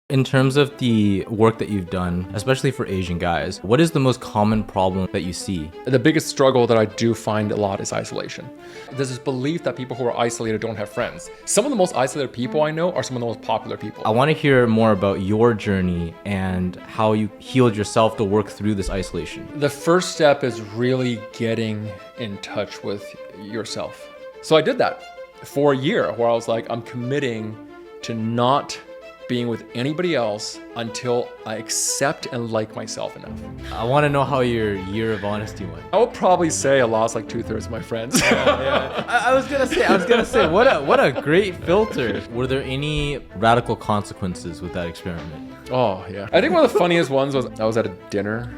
In terms of the work that you've done, especially for Asian guys, what is the most common problem that you see? The biggest struggle that I do find a lot is isolation. There's this belief that people who are isolated don't have friends. Some of the most isolated people I know are some of the most popular people. I want to hear more about your journey and how you healed yourself to work through this isolation. The first step is really getting in touch with yourself. So I did that for a year where I was like, I'm committing to not being with anybody else until I accept and like myself enough. I want to know how your year of honesty went. I would probably say I lost like 2/3 of my friends. I was gonna say, what a great filter. Were there any radical consequences with that experiment? Oh yeah. I think one of the funniest ones was I was at a dinner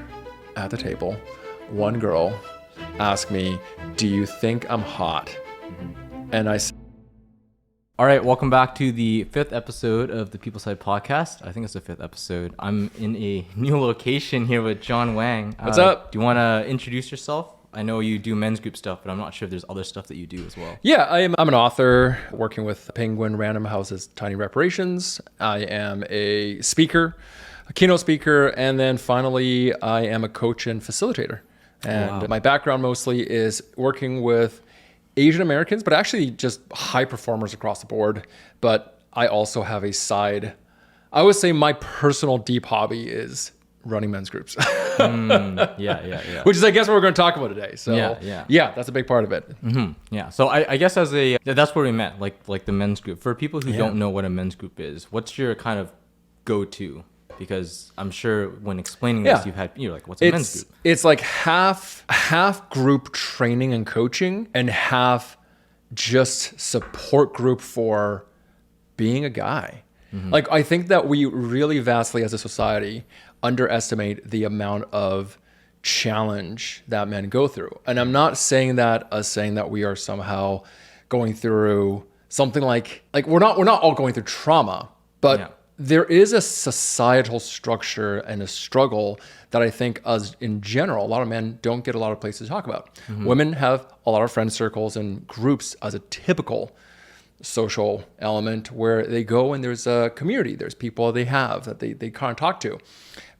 at the table. One girl asked me, "Do you think I'm hot?" And I said, all right, welcome back to the 5th episode of the People Side podcast. I think it's the 5th episode. I'm in a new location here with John Wang. What's up? Do you want to introduce yourself? I know you do men's group stuff, but I'm not sure if there's other stuff that you do as well. Yeah, I'm an author working with Penguin Random House's Tiny Reparations. I am a speaker, a keynote speaker, and then finally, I am a coach and facilitator. And my background mostly is working with Asian Americans, but actually just high performers across the board. But I also have a side, I would say my personal deep hobby is running men's groups. Yeah. Which is, I guess, what we're going to talk about today. So yeah, that's a big part of it. Mm-hmm. Yeah. So I guess that's where we met, like the men's group. For people who don't know what a men's group is, what's your kind of go-to? Because I'm sure when explaining this, you're like, what's a men's group? It's like half group training and coaching and half just support group for being a guy. Mm-hmm. Like, I think that we really vastly as a society underestimate the amount of challenge that men go through. And I'm not saying that as saying that we are somehow going through something like we're not all going through trauma, but there is a societal structure and a struggle that I think as in general, a lot of men don't get a lot of places to talk about. Mm-hmm. Women have a lot of friend circles and groups as a typical social element where they go and there's a community, there's people they have that they kind of talk to.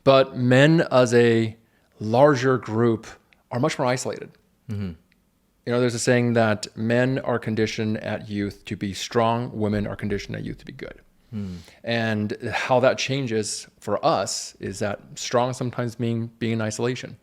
But men as a larger group are much more isolated. Mm-hmm. You know, there's a saying that men are conditioned at youth to be strong, women are conditioned at youth to be good. And how that changes for us is that strong sometimes mean being in isolation.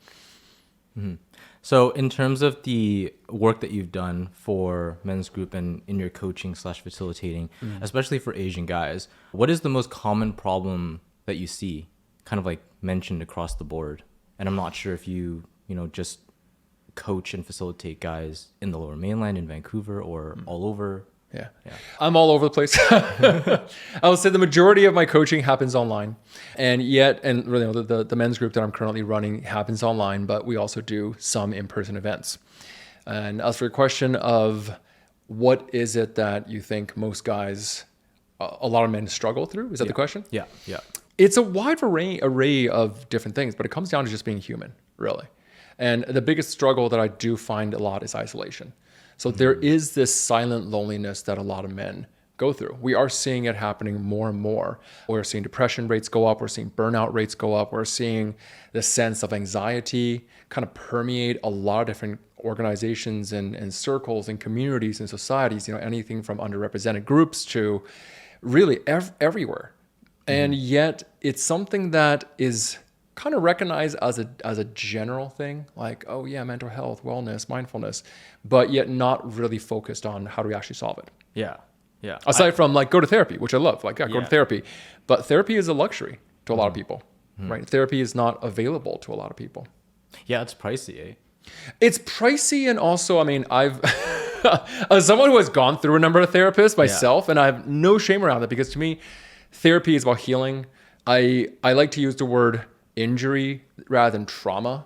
Mm-hmm. So in terms of the work that you've done for men's group and in your coaching / facilitating, especially for Asian guys, what is the most common problem that you see kind of like mentioned across the board? And I'm not sure if you just coach and facilitate guys in the Lower Mainland, in Vancouver, or all over. Yeah. I'm all over the place. I would say the majority of my coaching happens online, and really the men's group that I'm currently running happens online, but we also do some in-person events. And as for your question of what is it that you think most guys, a lot of men struggle through, is that the question? Yeah. It's a wide array of different things, but it comes down to just being human, really. And the biggest struggle that I do find a lot is isolation. So there is this silent loneliness that a lot of men go through. We are seeing it happening more and more. We're seeing depression rates go up. We're seeing burnout rates go up. We're seeing the sense of anxiety kind of permeate a lot of different organizations and circles and communities and societies, anything from underrepresented groups to really everywhere. And yet it's something that is kind of recognized as a general thing, like, oh yeah, mental health, wellness, mindfulness, but yet not really focused on how do we actually solve it. Yeah. Aside from like go to therapy, which I love, go to therapy, but therapy is a luxury to a lot of people, right? Therapy is not available to a lot of people. Yeah, it's pricey, eh? It's pricey, and also, I mean, I've as someone who has gone through a number of therapists myself, and I have no shame around it, because to me, therapy is about healing. I like to use the word injury rather than trauma,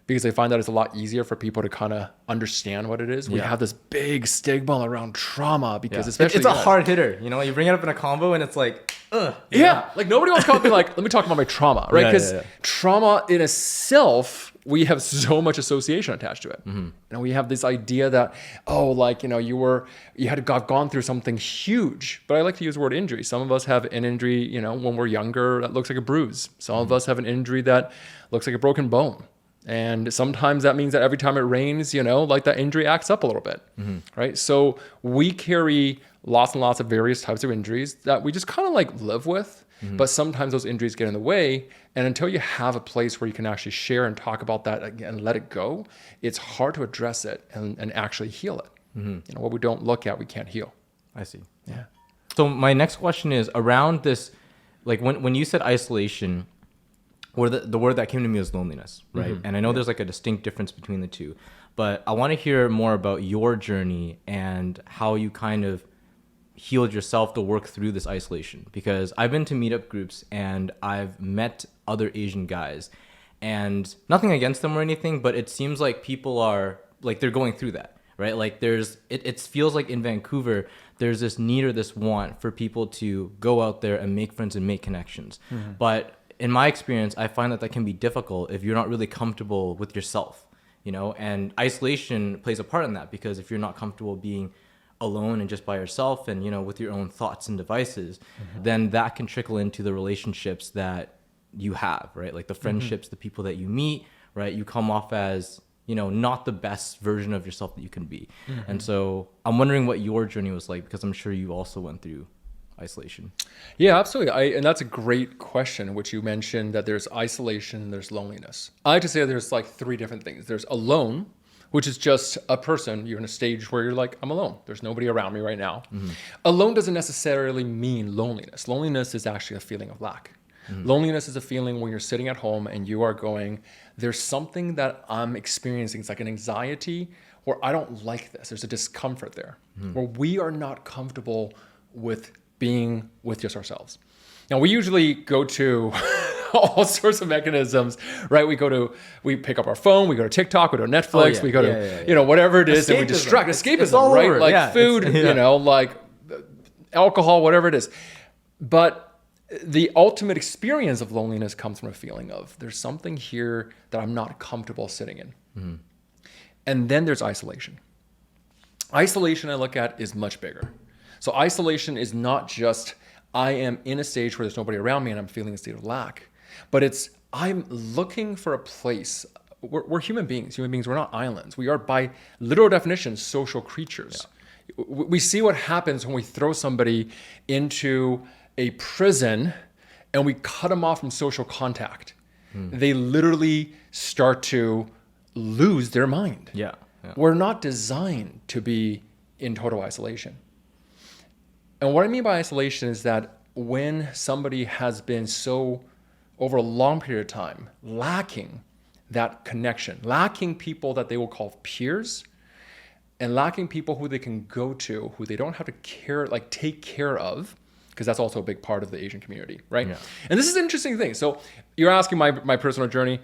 because they find that it's a lot easier for people to kind of understand what it is. We have this big stigma around trauma because especially it's a hard hitter. You know, you bring it up in a convo and it's like, like nobody wants to be like, let me talk about my trauma, right? Because trauma in itself, we have so much association attached to it. And we have this idea that, oh, like, you know, you had gone through something huge, but I like to use the word injury. Some of us have an injury, you know, when we're younger that looks like a bruise. Some of us have an injury that looks like a broken bone. And sometimes that means that every time it rains, you know, like that injury acts up a little bit, right? So we carry lots and lots of various types of injuries that we just kind of like live with, but sometimes those injuries get in the way. And until you have a place where you can actually share and talk about that and let it go, it's hard to address it and actually heal it. You know, what we don't look at, we can't heal. I see. Yeah. So my next question is around this, like when you said isolation, or the word that came to me was loneliness, right? And I know there's like a distinct difference between the two, but I want to hear more about your journey and how you kind of healed yourself to work through this isolation. Because I've been to meetup groups and I've met other Asian guys, and nothing against them or anything, but it seems like people are like, they're going through that, right? Like it feels like in Vancouver, there's this need or this want for people to go out there and make friends and make connections. But in my experience, I find that can be difficult if you're not really comfortable with yourself, you know, and isolation plays a part in that, because if you're not comfortable being alone and just by yourself and, you know, with your own thoughts and devices, then that can trickle into the relationships that you have, right? Like the friendships, the people that you meet, right? You come off as, you know, not the best version of yourself that you can be. And so I'm wondering what your journey was like, because I'm sure you also went through isolation. Yeah, absolutely. And that's a great question, which you mentioned that there's isolation, there's loneliness. I like to say there's like three different things. There's alone, which is just a person. You're in a stage where you're like, I'm alone. There's nobody around me right now. Alone doesn't necessarily mean loneliness. Loneliness is actually a feeling of lack. Loneliness is a feeling when you're sitting at home and you are going, there's something that I'm experiencing. It's like an anxiety, or I don't like this. There's a discomfort there, where we are not comfortable with being with just ourselves. Now, we usually go to all sorts of mechanisms, right? We pick up our phone, we go to TikTok, we go to Netflix, we go to, you know, whatever it is, and we distract. Escapism, it's all right? over. Like food, you know, like alcohol, whatever it is. But the ultimate experience of loneliness comes from a feeling of there's something here that I'm not comfortable sitting in. And then there's isolation. Isolation, I look at, is much bigger. So isolation is not just I am in a stage where there's nobody around me and I'm feeling a state of lack, but it's I'm looking for a place. We're human beings. Human beings, we're not islands. We are, by literal definition, social creatures. We see what happens when we throw somebody into a prison and we cut them off from social contact. They literally start to lose their mind. We're not designed to be in total isolation. And what I mean by isolation is that when somebody has been so, over a long period of time, lacking that connection, lacking people that they will call peers, and lacking people who they can go to, who they don't have to take care of, because that's also a big part of the Asian community, right? And this is an interesting thing. So you're asking my personal journey,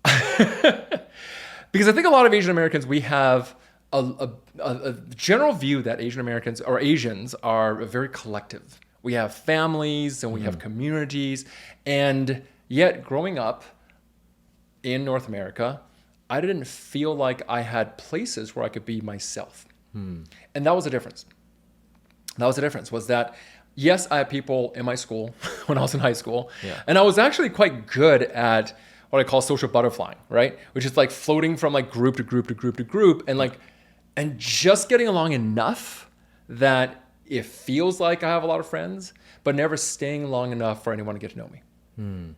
because I think a lot of Asian Americans, we have a general view that Asian Americans or Asians are very collective. We have families and we have communities, and yet growing up in North America, I didn't feel like I had places where I could be myself. And that was the difference. Was that, yes, I had people in my school when I was in high school, and I was actually quite good at what I call social butterflying, right? Which is like floating from like group to group to group to group, and just getting along enough that it feels like I have a lot of friends, but never staying long enough for anyone to get to know me.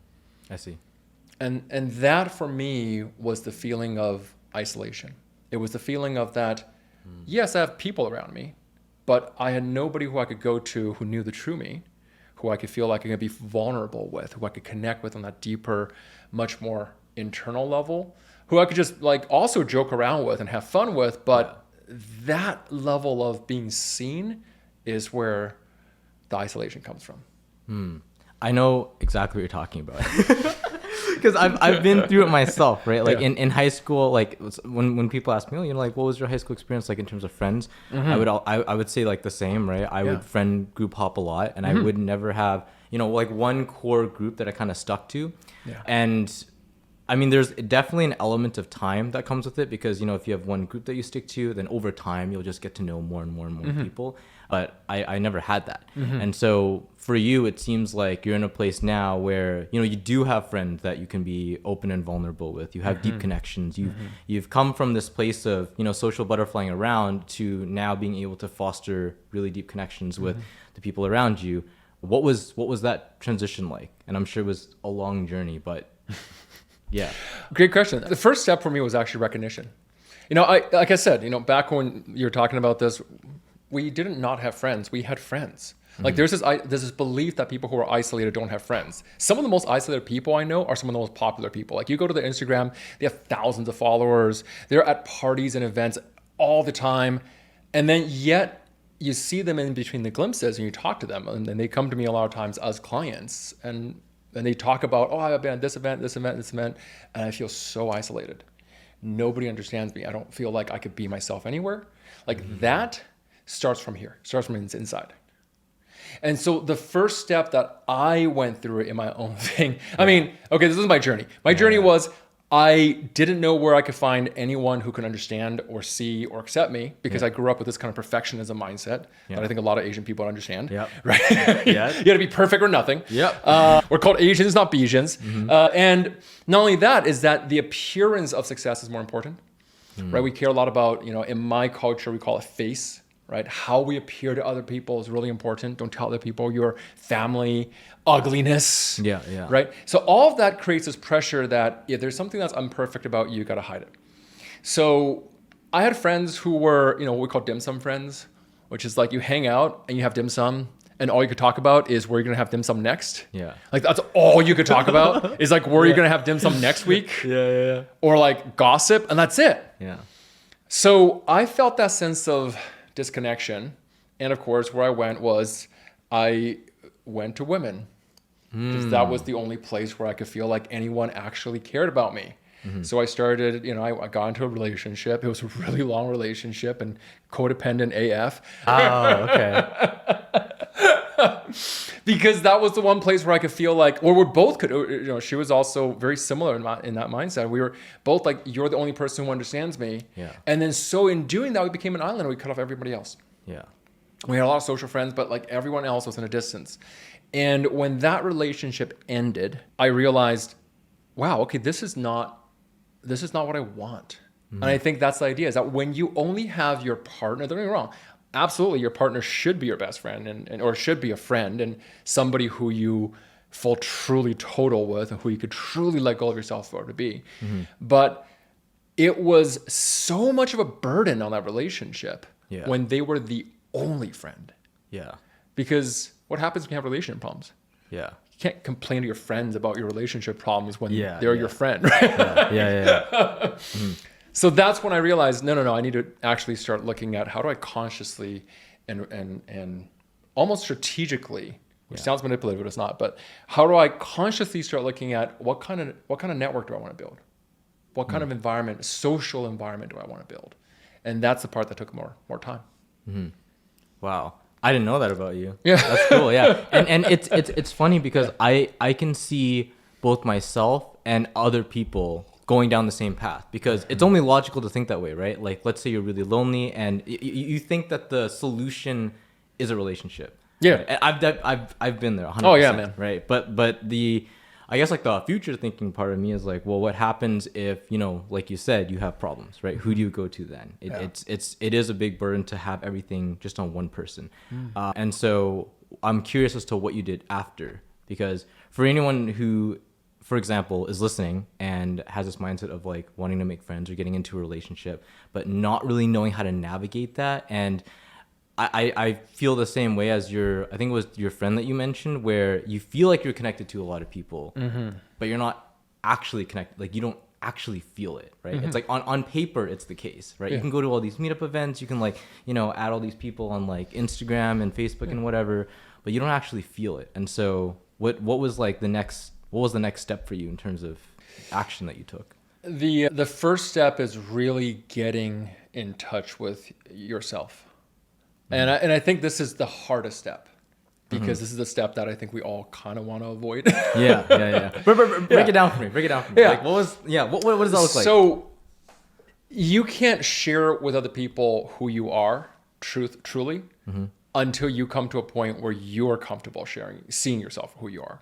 I see. And that for me was the feeling of isolation. It was the feeling of that, yes, I have people around me, but I had nobody who I could go to who knew the true me, who I could feel like I could be vulnerable with, who I could connect with on that deeper, much more internal level, who I could just like also joke around with and have fun with. But that level of being seen is where the isolation comes from. I know exactly what you're talking about. because I've been through it myself, right? Like Yeah. in high school, like when people ask me, oh, like, what was your high school experience like in terms of friends? I would say like the same, right? I would friend group hop a lot, and I would never have, like one core group that I kind of stuck to. Yeah. And I mean, there's definitely an element of time that comes with it, because, if you have one group that you stick to, then over time you'll just get to know more and more and more people. But I never had that. And so for you, it seems like you're in a place now where, you do have friends that you can be open and vulnerable with. You have deep connections. You've come from this place of, social butterflying around to now being able to foster really deep connections with the people around you. What was that transition like? And I'm sure it was a long journey, but yeah. Great question. The first step for me was actually recognition. Like I said, back when you were talking about this, we didn't not have friends. We had friends. Like there's this belief that people who are isolated don't have friends. Some of the most isolated people I know are some of the most popular people. Like you go to their Instagram, they have thousands of followers. They're at parties and events all the time. And then yet you see them in between the glimpses and you talk to them. And then they come to me a lot of times as clients and they talk about, oh, I've been at this event, this event, this event. And I feel so isolated. Nobody understands me. I don't feel like I could be myself anywhere. Like that starts from here, starts from inside. And so the first step that I went through in my own thing, I mean, okay, this was my journey. My journey was I didn't know where I could find anyone who can understand or see or accept me, because I grew up with this kind of perfectionism mindset that I think a lot of Asian people don't understand. Right? Yeah. You got to be perfect or nothing. We're called Asians, not Bajans. And not only that, is that the appearance of success is more important. Right? We care a lot about, in my culture, we call it face. Right? How we appear to other people is really important. Don't tell other people your family ugliness. Right? So all of that creates this pressure that if there's something that's imperfect about you, got to hide it. So I had friends who were, what we call Dimsum Friends, which is like you hang out and you have dim sum and all you could talk about is where you're going to have dim sum next. Like that's all you could talk about is like where you're going to have dim sum next week. Or like gossip, and that's it. So I felt that sense of disconnection. And of course, where I went to women, because that was the only place where I could feel like anyone actually cared about me. So I started, I got into a relationship. It was a really long relationship and codependent AF. Because that was the one place where I could feel like, or we both could, she was also very similar in that mindset. We were both like, you're the only person who understands me. And then so in doing that, we became an island and we cut off everybody else. We had a lot of social friends, but like everyone else was in a distance. And when that relationship ended, I realized, wow, okay, this is not what I want. And I think that's the idea, is that when you only have your partner, don't get me wrong, absolutely your partner should be your best friend and or should be a friend and somebody who you feel truly total with and who you could truly let go of yourself for to be. But it was so much of a burden on that relationship when they were the only friend. Because what happens when you have relationship problems? You can't complain to your friends about your relationship problems when they're your friend, right? So that's when I realized, no, I need to actually start looking at how do I consciously and almost strategically, which sounds manipulative, but it's not, but how do I consciously start looking at what kind of network do I want to build? What kind of environment, social environment do I want to build? And that's the part that took more time. Wow. I didn't know that about you. That's cool. And it's funny because I can see both myself and other people going down the same path, because it's only logical to think that way, right? Like, let's say you're really lonely and you think that the solution is a relationship. Right? I've been there 100%. Oh yeah, man. Right. But I guess like the future thinking part of me is like, well, what happens if, like you said, you have problems, right? Who do you go to then? It is a big burden to have everything just on one person. And so I'm curious as to what you did after, because for anyone who, for example, is listening and has this mindset of like wanting to make friends or getting into a relationship, but not really knowing how to navigate that. And I feel the same way as I think it was your friend that you mentioned, where you feel like you're connected to a lot of people, but you're not actually connected. Like you don't actually feel it, right? It's like on paper, it's the case, right? You can go to all these meetup events, you can like, add all these people on like Instagram and Facebook and whatever, but you don't actually feel it. And so what was like the next what was the next step for you in terms of action that you took? The first step is really getting in touch with yourself. And I think this is the hardest step, because this is the step that I think we all kind of want to avoid. Yeah. Break it down for me. Yeah. Like, what does that look like? So you can't share with other people who you are truly until you come to a point where you're comfortable seeing yourself for who you are.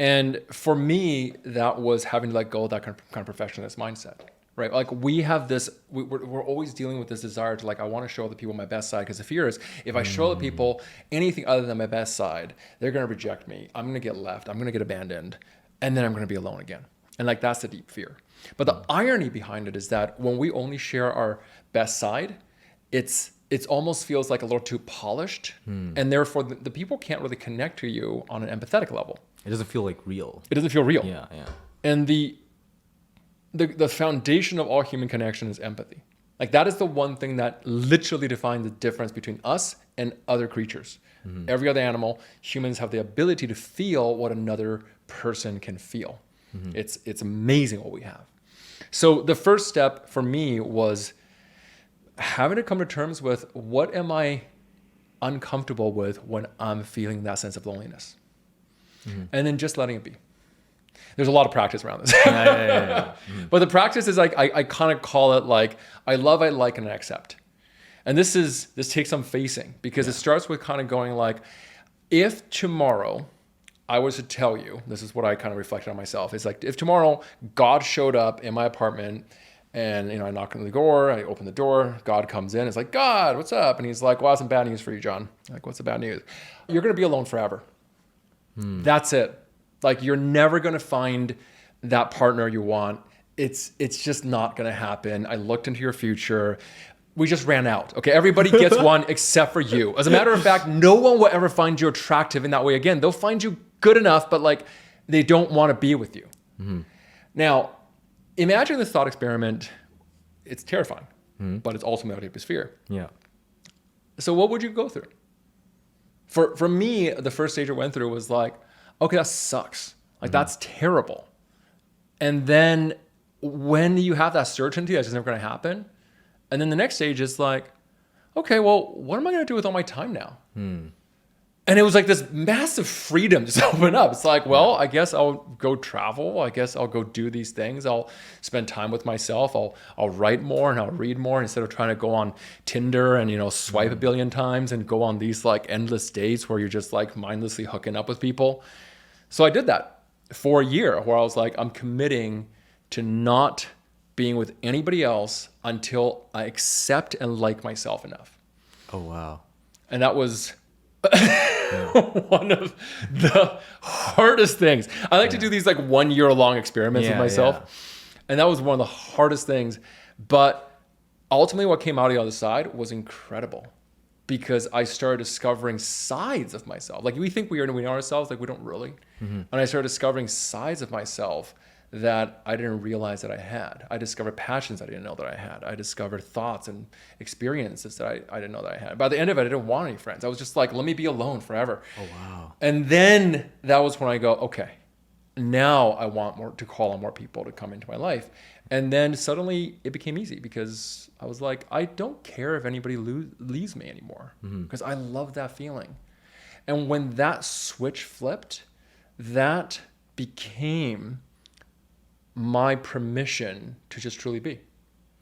And for me, that was having to let go of that kind of perfectionist mindset, right? Like we have this, we're always dealing with this desire to like, I want to show other people my best side, because the fear is if I show other people anything other than my best side, they're going to reject me. I'm going to get left. I'm going to get abandoned. And then I'm going to be alone again. And like, that's the deep fear. But the irony behind it is that when we only share our best side, it's almost feels like a little too polished. And therefore the people can't really connect to you on an empathetic level. It doesn't feel like real. It doesn't feel real. Yeah. And the foundation of all human connection is empathy. Like that is the one thing that literally defines the difference between us and other creatures. Every other animal, humans have the ability to feel what another person can feel. It's amazing what we have. So the first step for me was having to come to terms with what am I uncomfortable with when I'm feeling that sense of loneliness. And then just letting it be. There's a lot of practice around this. But the practice is like, I kind of call it like, I love, I like, and I accept. And this takes some facing, because it starts with kind of going like, if tomorrow I was to tell you, this is what I kind of reflected on myself. It's like, if tomorrow God showed up in my apartment and, I knock on the door, I open the door, God comes in, it's like, God, what's up? And he's like, well, I have some bad news for you, John. I'm like, what's the bad news? You're going to be alone forever. That's it. Like, you're never going to find that partner you want. It's just not going to happen. I looked into your future. We just ran out. Okay, everybody gets one except for you. As a matter of fact, no one will ever find you attractive in that way again. They'll find you good enough, but like they don't want to be with you. Now, imagine this thought experiment. It's terrifying, but it's ultimately a fear. Yeah. So what would you go through? For me, the first stage I went through was like, okay, that sucks. Like that's terrible. And then when you have that certainty that's just never going to happen, and then the next stage is like, okay, well, what am I going to do with all my time now? And it was like this massive freedom just opened up. It's like, well, I guess I'll go travel. I guess I'll go do these things. I'll spend time with myself. I'll write more and I'll read more instead of trying to go on Tinder and, swipe a billion times and go on these like endless dates where you're just like mindlessly hooking up with people. So I did that for a year where I was like, I'm committing to not being with anybody else until I accept and like myself enough. Oh, wow. And that was one of the hardest things. I like to do these like 1 year long experiments with myself. And that was one of the hardest things. But ultimately what came out of the other side was incredible, because I started discovering sides of myself. Like we think we know ourselves, like we don't really. And I started discovering sides of myself that I didn't realize that I had. I discovered passions I didn't know that I had. I discovered thoughts and experiences that I didn't know that I had. By the end of it, I didn't want any friends. I was just like, let me be alone forever. Oh, wow. And then that was when I go, okay, now I want to call on more people to come into my life. And then suddenly it became easy, because I was like, I don't care if anybody leaves me anymore, because I love that feeling. And when that switch flipped, that became my permission to just truly be.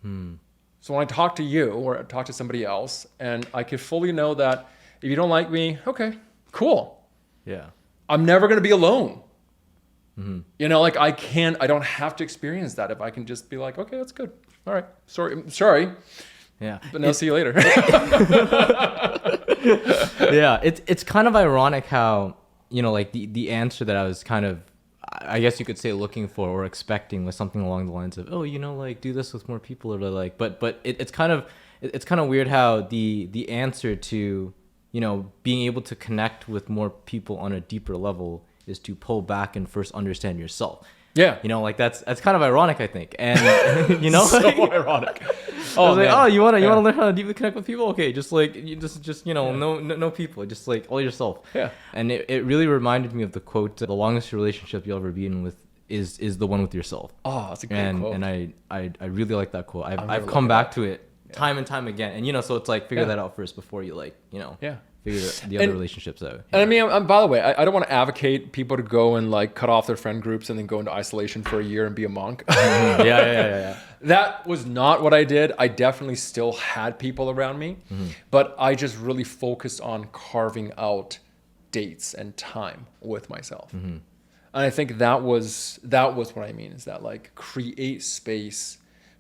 So when I talk to you or I talk to somebody else, and I could fully know that if you don't like me, okay, cool. Yeah. I'm never going to be alone. Like I don't have to experience that if I can just be like, okay, that's good. All right. Sorry. Yeah. But now see you later. Yeah. It's kind of ironic how, like the answer that I was kind of, I guess you could say looking for or expecting was something along the lines of, oh, like do this with more people, or like, but it's kind of weird how the answer to, being able to connect with more people on a deeper level is to pull back and first understand yourself. Yeah. You know, like that's kind of ironic, I think. And you know, So ironic. Oh, man. like, you wanna learn how to deeply connect with people? Okay, just like you just no people, just like all yourself. Yeah. And it really reminded me of the quote: "The longest relationship you'll ever be in with is the one with yourself." Oh, that's a great quote. And I really like that quote. I've never come looked back at to it time and time again. And so it's like figure that out first before you figure the other relationships out. And I mean, by the way, I don't want to advocate people to go and like cut off their friend groups and then go into isolation for a year and be a monk. Yeah. That was not what I did. I definitely still had people around me, but I just really focused on carving out dates and time with myself. And I think that was what I mean, is that like create space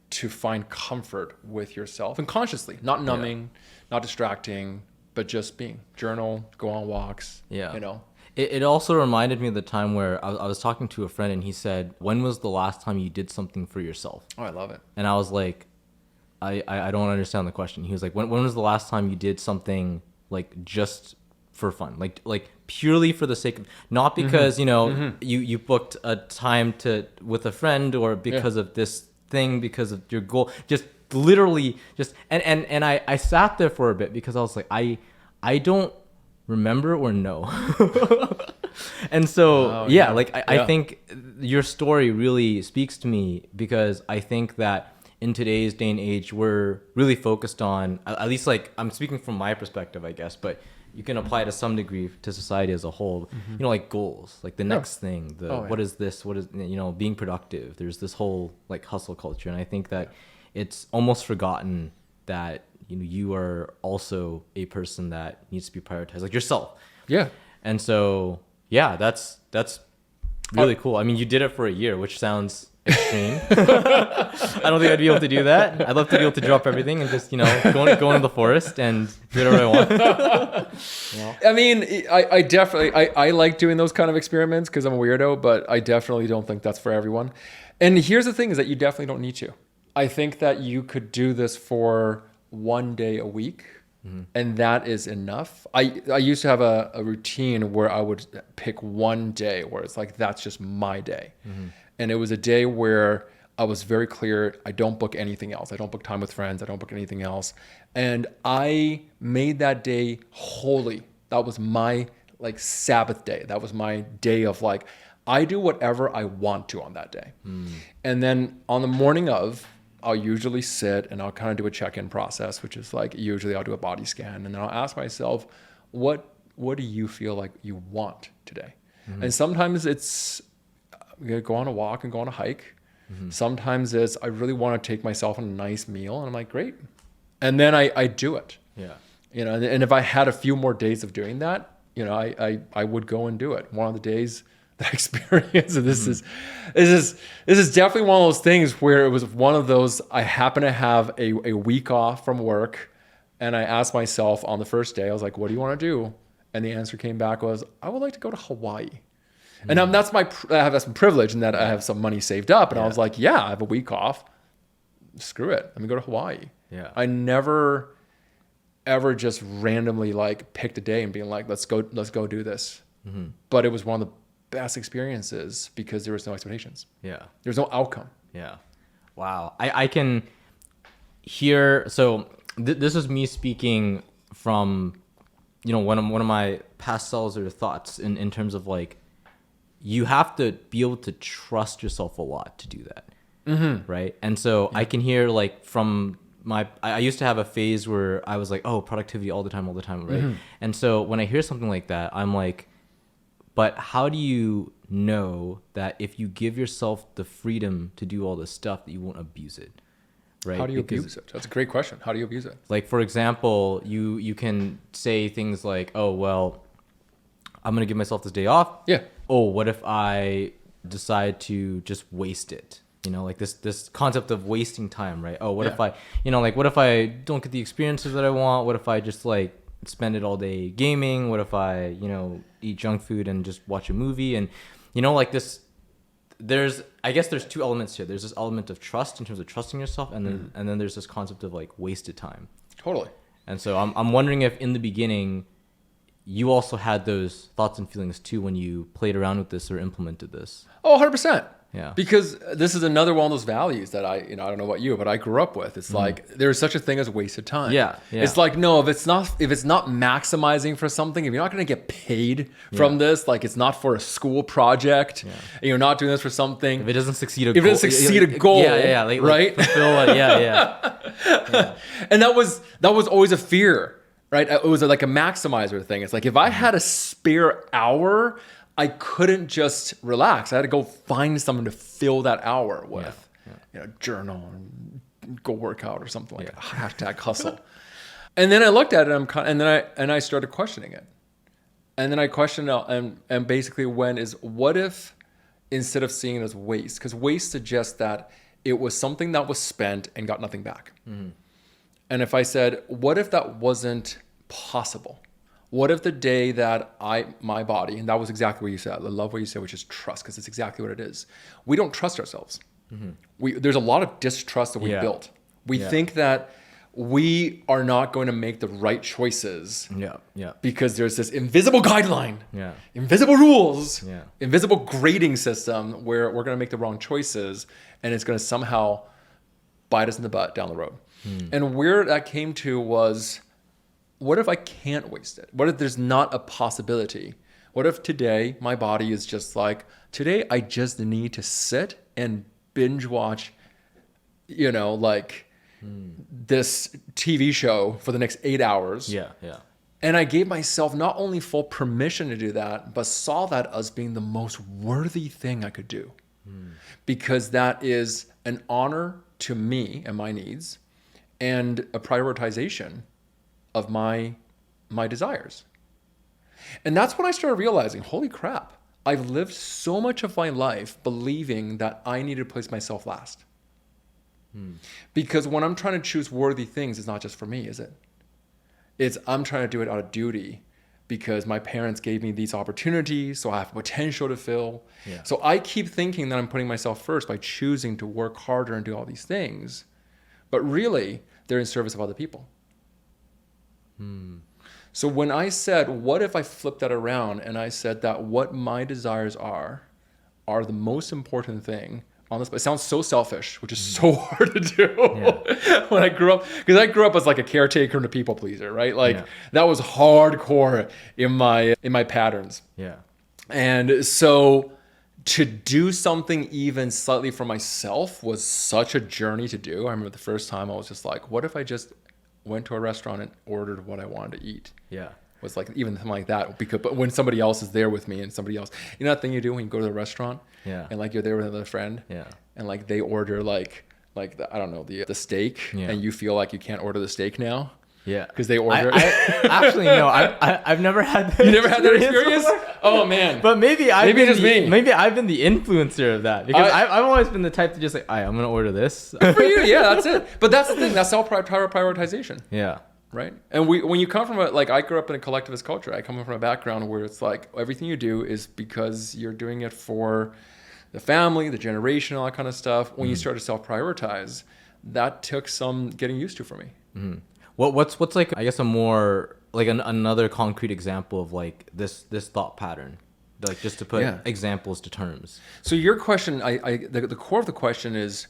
to find comfort with yourself and consciously, not numbing, not distracting, but just being. Journal, go on walks. Yeah. You know. It also reminded me of the time where I was talking to a friend and he said, "When was the last time you did something for yourself?" Oh, I love it. And I was like, I don't understand the question. He was like, when was the last time you did something like just for fun, like purely for the sake of, not because you booked a time with a friend or because of this thing, because of your goal, just literally just and I sat there for a bit because I was like, I don't remember or know. And so I think your story really speaks to me, because I think that in today's day and age we're really focused on, at least like I'm speaking from my perspective, I guess, but you can apply to some degree to society as a whole, like goals, like the next thing, what is this, what is, being productive. There's this whole like hustle culture. And I think that it's almost forgotten that, you are also a person that needs to be prioritized, like yourself. Yeah. And so, that's really cool. I mean, you did it for a year, which sounds extreme. I don't think I'd be able to do that. I'd love to be able to drop everything and just, go into the forest and do whatever I want. I mean, I definitely, I like doing those kind of experiments because I'm a weirdo, but I definitely don't think that's for everyone. And here's the thing, is that you definitely don't need to. I think that you could do this for one day a week, and that is enough. I used to have a routine where I would pick one day where it's like, that's just my day. And it was a day where I was very clear, I don't book anything else. I don't book time with friends. I don't book anything else. And I made that day holy. That was my like Sabbath day. That was my day of like, I do whatever I want to on that day. And then on the morning of, I'll usually sit and I'll kind of do a check-in process, which is like, usually I'll do a body scan, and then I'll ask myself, what do you feel like you want today? And sometimes it's go on a walk and go on a hike. Sometimes it's, I really want to take myself on a nice meal, and I'm like, great. And then I do it. Yeah. And if I had a few more days of doing that, I would go and do it. One of the days that experience, and this is definitely one of those things where it was one of those, I happen to have a week off from work, and I asked myself on the first day, I was like, what do you want to do? And the answer came back was, I would like to go to Hawaii. And that's I have some privilege in that I have some money saved up, and I was like, I have a week off, screw it, let me go to Hawaii. I never ever just randomly like picked a day and being like, let's go do this. But it was one of the best experiences because there was no expectations. There's no outcome. Wow. I can hear, so this is me speaking from one of my past selves or thoughts in terms of like, you have to be able to trust yourself a lot to do that. Right. And so I can hear like from I used to have a phase where I was like, oh, productivity all the time. Right. And so when I hear something like that, I'm like, but how do you know that if you give yourself the freedom to do all this stuff that you won't abuse it? Right? How do you abuse it? That's a great question. How do you abuse it? Like, for example, you can say things like, oh, well, I'm going to give myself this day off. Oh, what if I decide to just waste it? Like this concept of wasting time, right? Oh, what if I, what if I don't get the experiences that I want? What if I just like spend it all day gaming? What if I, eat junk food and just watch a movie? And, like this, I guess there's two elements here. There's this element of trust in terms of trusting yourself. And then there's this concept of like wasted time. Totally. And so I'm wondering if in the beginning you also had those thoughts and feelings too when you played around with this or implemented this. Oh, 100%. Yeah. Because this is another one of those values that I don't know about you, but I grew up with. It's like there's such a thing as wasted time. Yeah. It's like, no, if it's not maximizing for something, if you're not going to get paid from this, like it's not for a school project, and you're not doing this for something. If it doesn't succeed a goal, right? Fulfill it. Yeah. And that was always a fear, right? It was like a maximizer thing. It's like if I had a spare hour, I couldn't just relax. I had to go find someone to fill that hour with, journal and go work out or something like that. Hashtag hustle. And then I looked at it and I started questioning it. And then I questioned it and basically what if instead of seeing it as waste, because waste suggests that it was something that was spent and got nothing back. And if I said, what if that wasn't possible? What if the day that my body, and that was exactly what you said, I love what you said, which is trust, because it's exactly what it is. We don't trust ourselves. There's a lot of distrust that we built. We think that we are not going to make the right choices because there's this invisible guideline, invisible rules, invisible grading system where we're going to make the wrong choices and it's going to somehow bite us in the butt down the road. And where that came to was, what if I can't waste it? What if there's not a possibility? What if today my body is just like, today I just need to sit and binge watch, this TV show for the next 8 hours. And I gave myself not only full permission to do that, but saw that as being the most worthy thing I could do. Because that is an honor to me and my needs and a prioritization of my desires. And that's when I started realizing, holy crap, I've lived so much of my life believing that I need to place myself last. Because when I'm trying to choose worthy things, it's not just for me, is it? I'm trying to do it out of duty because my parents gave me these opportunities, so I have potential to fill. So I keep thinking that I'm putting myself first by choosing to work harder and do all these things. But really, they're in service of other people. So when I said, what if I flipped that around and I said that what my desires are the most important thing on this, it sounds so selfish, which is so hard to do when I grew up, because I grew up as like a caretaker and a people pleaser, right? Like that was hardcore in my patterns. And so to do something even slightly for myself was such a journey to do. I remember the first time I was just like, what if I just went to a restaurant and ordered what I wanted to eat? Was like even something like that, but when somebody else is there with me and somebody else, that thing you do when you go to the restaurant and like you're there with another friend and like they order like I don't know, the steak and you feel like you can't order the steak now because they order actually no, I've never had that. You never had that experience? Oh man. But maybe I've been the influencer of that, because I've always been the type to just like, I'm gonna order this. Good for you. Yeah, that's it. But that's the thing, that's all prioritization. Right. And when you come from I grew up in a collectivist culture. I come from a background where it's like everything you do is because you're doing it for the family, the generation, all that kind of stuff. When you start to self-prioritize, that took some getting used to for me. What's like, I guess, a more like another concrete example of like this thought pattern, like just to put examples to terms. So your question, the core of the question is,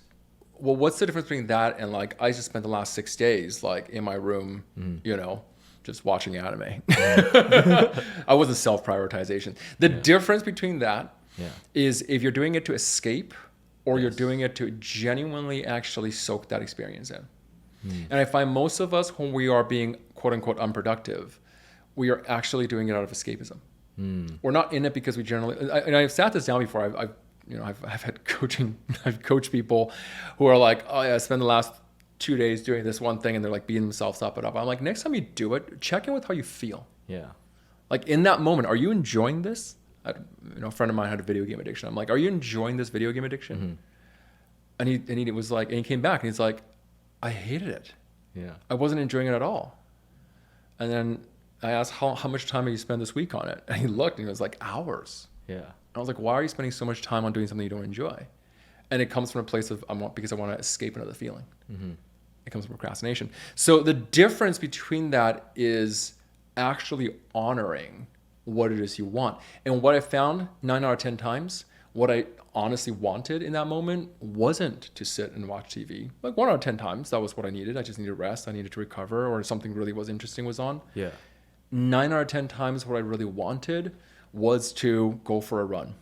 well, what's the difference between that and like I just spent the last 6 days like in my room, just watching anime. I wasn't self-prioritization. The difference between that is if you're doing it to escape or you're doing it to genuinely actually soak that experience in. And I find most of us, when we are being quote unquote unproductive, we are actually doing it out of escapism. We're not in it because we generally, and I've sat this down before. I've had coaching. I've coached people who are like, oh yeah, I spent the last 2 days doing this one thing, and they're like beating themselves up. I'm like, next time you do it, check in with how you feel. Like in that moment, are you enjoying this? A friend of mine had a video game addiction. I'm like, are you enjoying this video game addiction? And he was like, and he came back and he's like, I hated it. I wasn't enjoying it at all. And then I asked, how much time have you spent this week on it? And he looked and he was like, hours. I was like, why are you spending so much time on doing something you don't enjoy? And it comes from a place of because I want to escape another feeling. It comes from procrastination. So the difference between that is actually honoring what it is you want. And what I found 9 out of 10 times, what I honestly wanted in that moment wasn't to sit and watch TV. Like 1 out of 10 times, that was what I needed. I just needed rest. I needed to recover, or something really was interesting was on. Yeah. 9 out of 10 times, what I really wanted was to go for a run,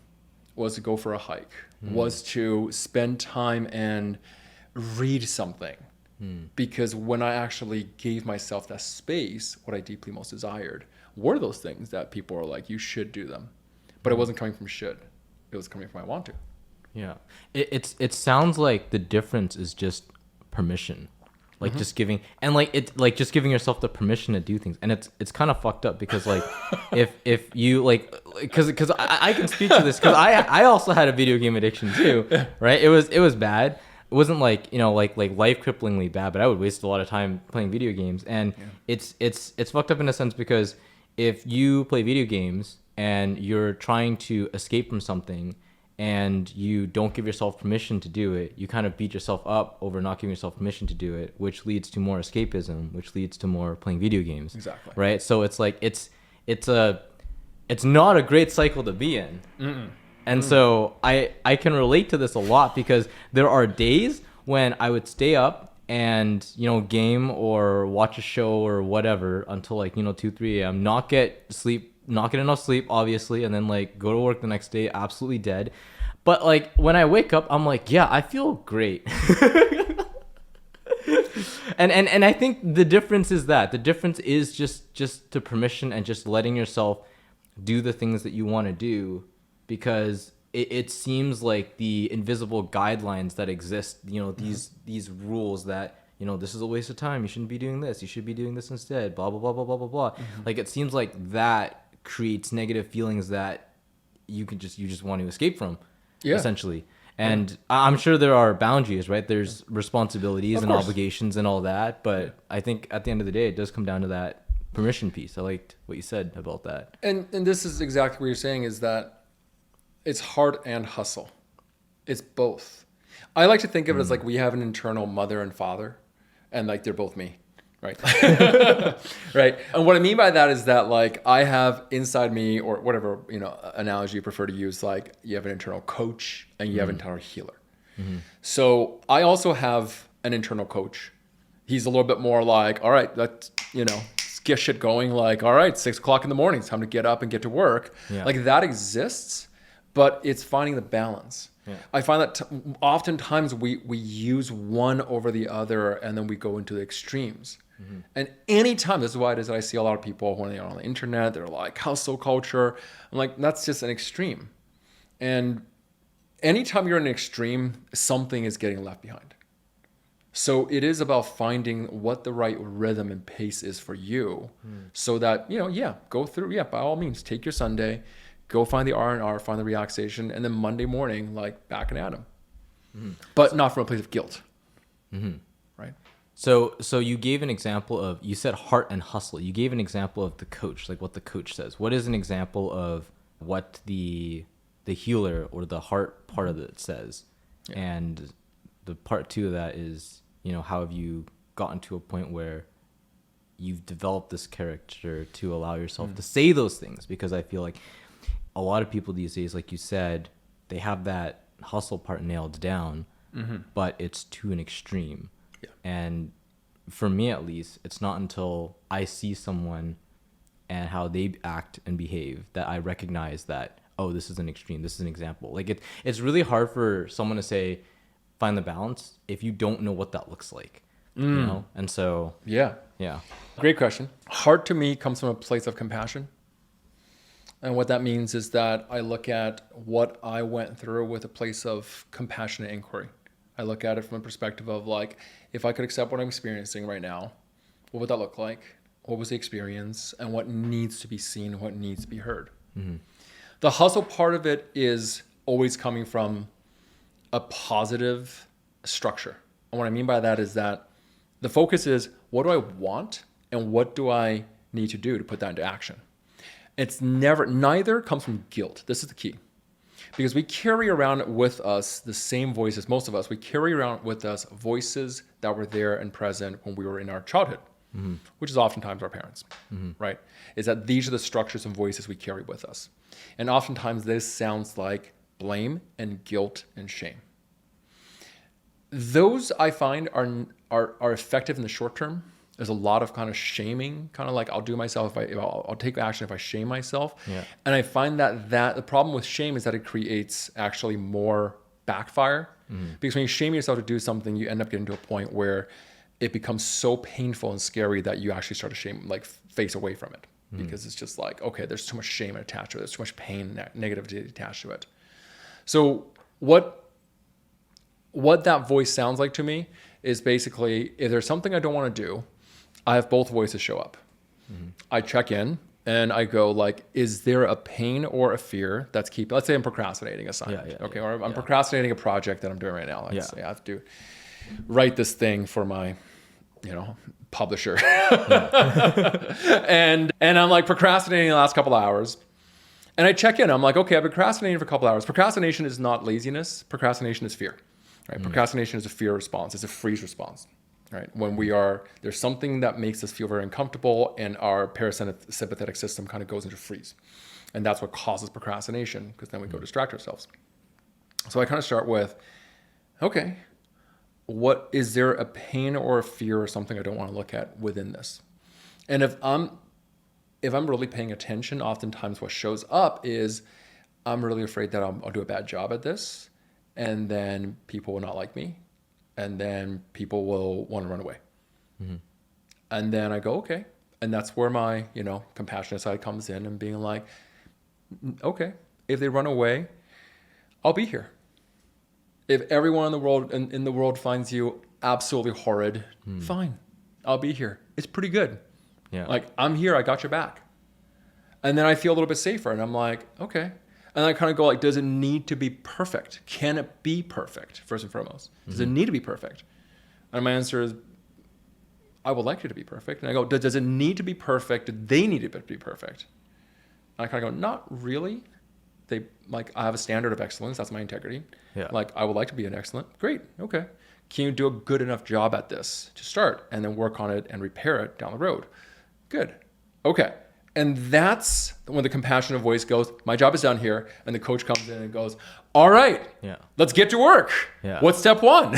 was to go for a hike, was to spend time and read something. Because when I actually gave myself that space, what I deeply most desired were those things that people are like, you should do them. But it wasn't coming from should. It was coming from I want to. Yeah. It sounds like the difference is just permission. Like just giving, and like just giving yourself the permission to do things. And it's kind of fucked up because like if you like, because I can speak to this because I also had a video game addiction too, right? It was bad. It wasn't like, you know, like life cripplingly bad, but I would waste a lot of time playing video games. And it's fucked up in a sense because if you play video games and you're trying to escape from something and you don't give yourself permission to do it, you kind of beat yourself up over not giving yourself permission to do it, which leads to more escapism, which leads to more playing video games. Exactly. Right? So it's like it's not a great cycle to be in. And so I can relate to this a lot because there are days when I would stay up and, you know, game or watch a show or whatever until like, you know, 2, 3 a.m., not get enough sleep, obviously, and then like go to work the next day absolutely dead. But like when I wake up, I'm like, yeah, I feel great. and I think the difference is just to permission and just letting yourself do the things that you want to do, because it seems like the invisible guidelines that exist, you know, these rules that, you know, this is a waste of time, you shouldn't be doing this, you should be doing this instead, blah blah blah blah blah blah blah. Like it seems like that creates negative feelings that you just want to escape from, essentially. And I'm sure there are boundaries, right? There's responsibilities and obligations and all that, but I think at the end of the day it does come down to that permission piece. I liked what you said about that. And this is exactly what you're saying, is that it's heart and hustle. It's both. I like to think of it as like we have an internal mother and father, and like they're both me, right? Right. And what I mean by that is that like I have inside me, or whatever, you know, analogy you prefer to use, like you have an internal coach and you have an internal healer. So I also have an internal coach. He's a little bit more like, all right, let's, you know, get shit going. Like, all right, 6 o'clock in the morning, it's time to get up and get to work. Like that exists, but it's finding the balance. I find that oftentimes we use one over the other, and then we go into the extremes. And anytime, this is why it is that I see a lot of people when they're on the internet, they're like hustle culture. I'm like, that's just an extreme. And anytime you're in an extreme, something is getting left behind. So it is about finding what the right rhythm and pace is for you, so that, you know, go through, by all means, take your Sunday, go find the R&R, find the relaxation, and then Monday morning, like back and at 'em. But not from a place of guilt. Right? So you gave an example of, you said heart and hustle. You gave an example of the coach, like what the coach says. What is an example of what the healer or the heart part of it says? And the part 2 of that is, you know, how have you gotten to a point where you've developed this character to allow yourself to say those things? Because I feel like a lot of people these days, like you said, they have that hustle part nailed down, but it's to an extreme. And for me, at least, it's not until I see someone and how they act and behave that I recognize that, oh, this is an extreme. This is an example. Like it's really hard for someone to say, find the balance, if you don't know what that looks like, you know? And so, yeah. Great question. Heart to me comes from a place of compassion. And what that means is that I look at what I went through with a place of compassionate inquiry. I look at it from a perspective of like, if I could accept what I'm experiencing right now, what would that look like? What was the experience? And what needs to be seen? What needs to be heard? The hustle part of it is always coming from a positive structure. And what I mean by that is that the focus is, what do I want? And what do I need to do to put that into action? Neither comes from guilt. This is the key. Because we carry around with us the same voices, most of us, we carry around with us voices that were there and present when we were in our childhood. which is oftentimes our parents, right? Is that these are the structures and voices we carry with us. And oftentimes this sounds like blame and guilt and shame. Those I find are effective in the short term. There's a lot of kind of shaming, kind of like I'll do myself if I'll take action if I shame myself. Yeah. And I find that the problem with shame is that it creates actually more backfire. Because when you shame yourself to do something, you end up getting to a point where it becomes so painful and scary that you actually start to face away from it. Because it's just like, okay, there's too much shame attached to it. There's too much pain, negativity attached to it. So what that voice sounds like to me is basically, if there's something I don't want to do, I have both voices show up. I check in and I go like, is there a pain or a fear that's keeping, let's say I'm procrastinating a assignment, or I'm procrastinating a project that I'm doing right now. Let's say I have to write this thing for my, publisher. and I'm like procrastinating the last couple of hours. And I check in, I'm like, okay, I've been procrastinating for a couple of hours. Procrastination is not laziness. Procrastination is fear, right? Procrastination is a fear response. It's a freeze response. Right? When there's something that makes us feel very uncomfortable and our parasympathetic system kind of goes into freeze. And that's what causes procrastination, because then we go distract ourselves. So I kind of start with, okay, what is there a pain or a fear or something I don't want to look at within this? And if I'm really paying attention, oftentimes what shows up is I'm really afraid that I'll do a bad job at this, and then people will not like me. And then people will want to run away. And then I go, okay. And that's where my, compassionate side comes in and being like, okay, if they run away, I'll be here. If everyone in the world finds you absolutely horrid, fine, I'll be here. It's pretty good. Yeah. Like, I'm here, I got your back. And then I feel a little bit safer and I'm like, okay. And I kind of go like, does it need to be perfect? Can it be perfect, first and foremost? Does it need to be perfect? And my answer is, I would like it to be perfect. And I go, does it need to be perfect? Do they need it to be perfect? And I kind of go, not really. I have a standard of excellence. That's my integrity. Yeah. I would like to be an excellent. Great. Okay. Can you do a good enough job at this to start and then work on it and repair it down the road? Good. Okay. And that's when the compassionate voice goes, my job is done here. And the coach comes in and goes, all right, let's get to work. Yeah. What's step one?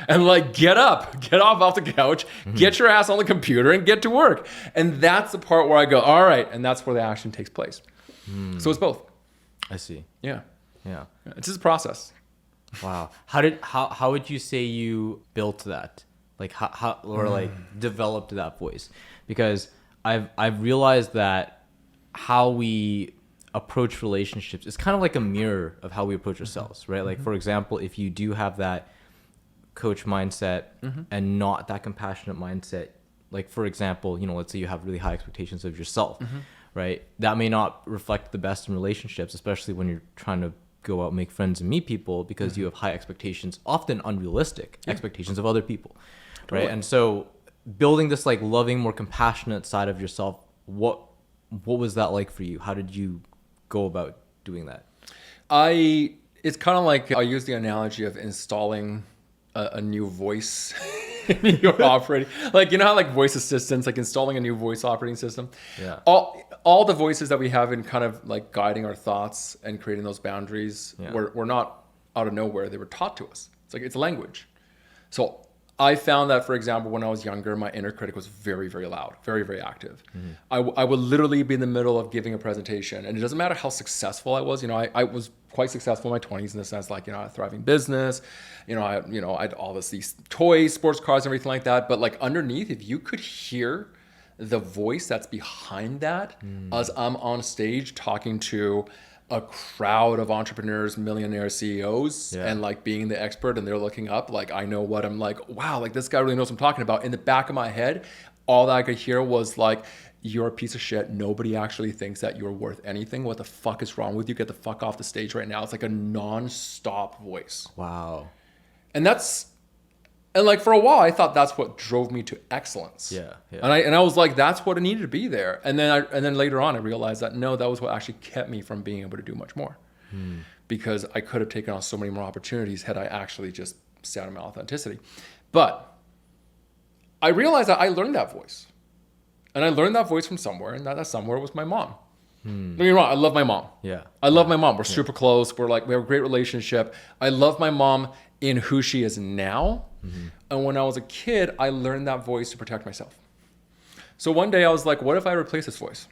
And get up, get off the couch, get your ass on the computer and get to work. And that's the part where I go, all right. And that's where the action takes place. So it's both. I see. Yeah. It's just a process. Wow. How would you say you built that? Developed that voice? Because I've realized that how we approach relationships is kind of like a mirror of how we approach ourselves, right? For example, if you do have that coach mindset and not that compassionate mindset, for example, let's say you have really high expectations of yourself, right? That may not reflect the best in relationships, especially when you're trying to go out, make friends and meet people, because you have high expectations, often unrealistic expectations of other people, right? And so building this loving, more compassionate side of yourself, what was that like for you? How did you go about doing that? It's kind of like, I use the analogy of installing a new voice in your operating, how voice assistants, installing a new voice operating system. Yeah. All the voices that we have in kind of guiding our thoughts and creating those boundaries were not out of nowhere. They were taught to us. It's language. So I found that, for example, when I was younger, my inner critic was very, very loud, very, very active. I would literally be in the middle of giving a presentation, and it doesn't matter how successful I was. I was quite successful in my 20s in the sense, I had a thriving business. I had all these toys, sports cars, and everything like that. But underneath, if you could hear the voice that's behind that, as I'm on stage talking to a crowd of entrepreneurs, millionaire CEOs, and being the expert, and they're looking up, I know what I'm wow, this guy really knows what I'm talking about. In the back of my head, all that I could hear was you're a piece of shit. Nobody actually thinks that you're worth anything. What the fuck is wrong with you? Get the fuck off the stage right now. It's a non-stop voice. Wow. And for a while, I thought that's what drove me to excellence. Yeah. And I was that's what it needed to be there. And then later on, I realized that no, that was what actually kept me from being able to do much more. Because I could have taken on so many more opportunities had I actually just sat on my authenticity. But I realized that I learned that voice. And I learned that voice from somewhere, and that somewhere was my mom. Don't get me wrong, I love my mom. Yeah. I love my mom. We're super close. We have a great relationship. I love my mom in who she is now. And when I was a kid, I learned that voice to protect myself. So one day I was like, what if I replace this voice?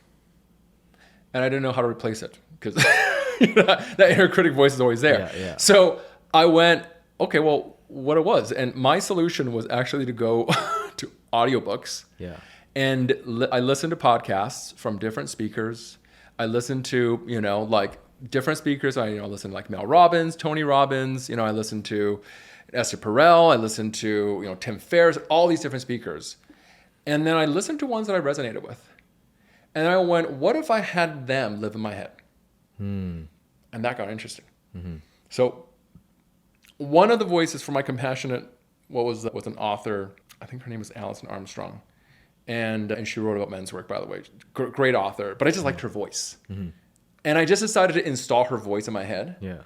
And I didn't know how to replace it because that inner critic voice is always there. Yeah. So I went, okay, well, what it was. And my solution was actually to go to audiobooks. Yeah. And I listened to podcasts from different speakers. I listened to, like different speakers. I listened to like Mel Robbins, Tony Robbins. I listened to Esther Perel. I listened to, Tim Ferriss, all these different speakers. And then I listened to ones that I resonated with. And I went, what if I had them live in my head? And that got interesting. So one of the voices for my compassionate, was an author, I think her name is Alison Armstrong. And she wrote about men's work, by the way. Great author. But I just liked her voice. And I just decided to install her voice in my head. Yeah.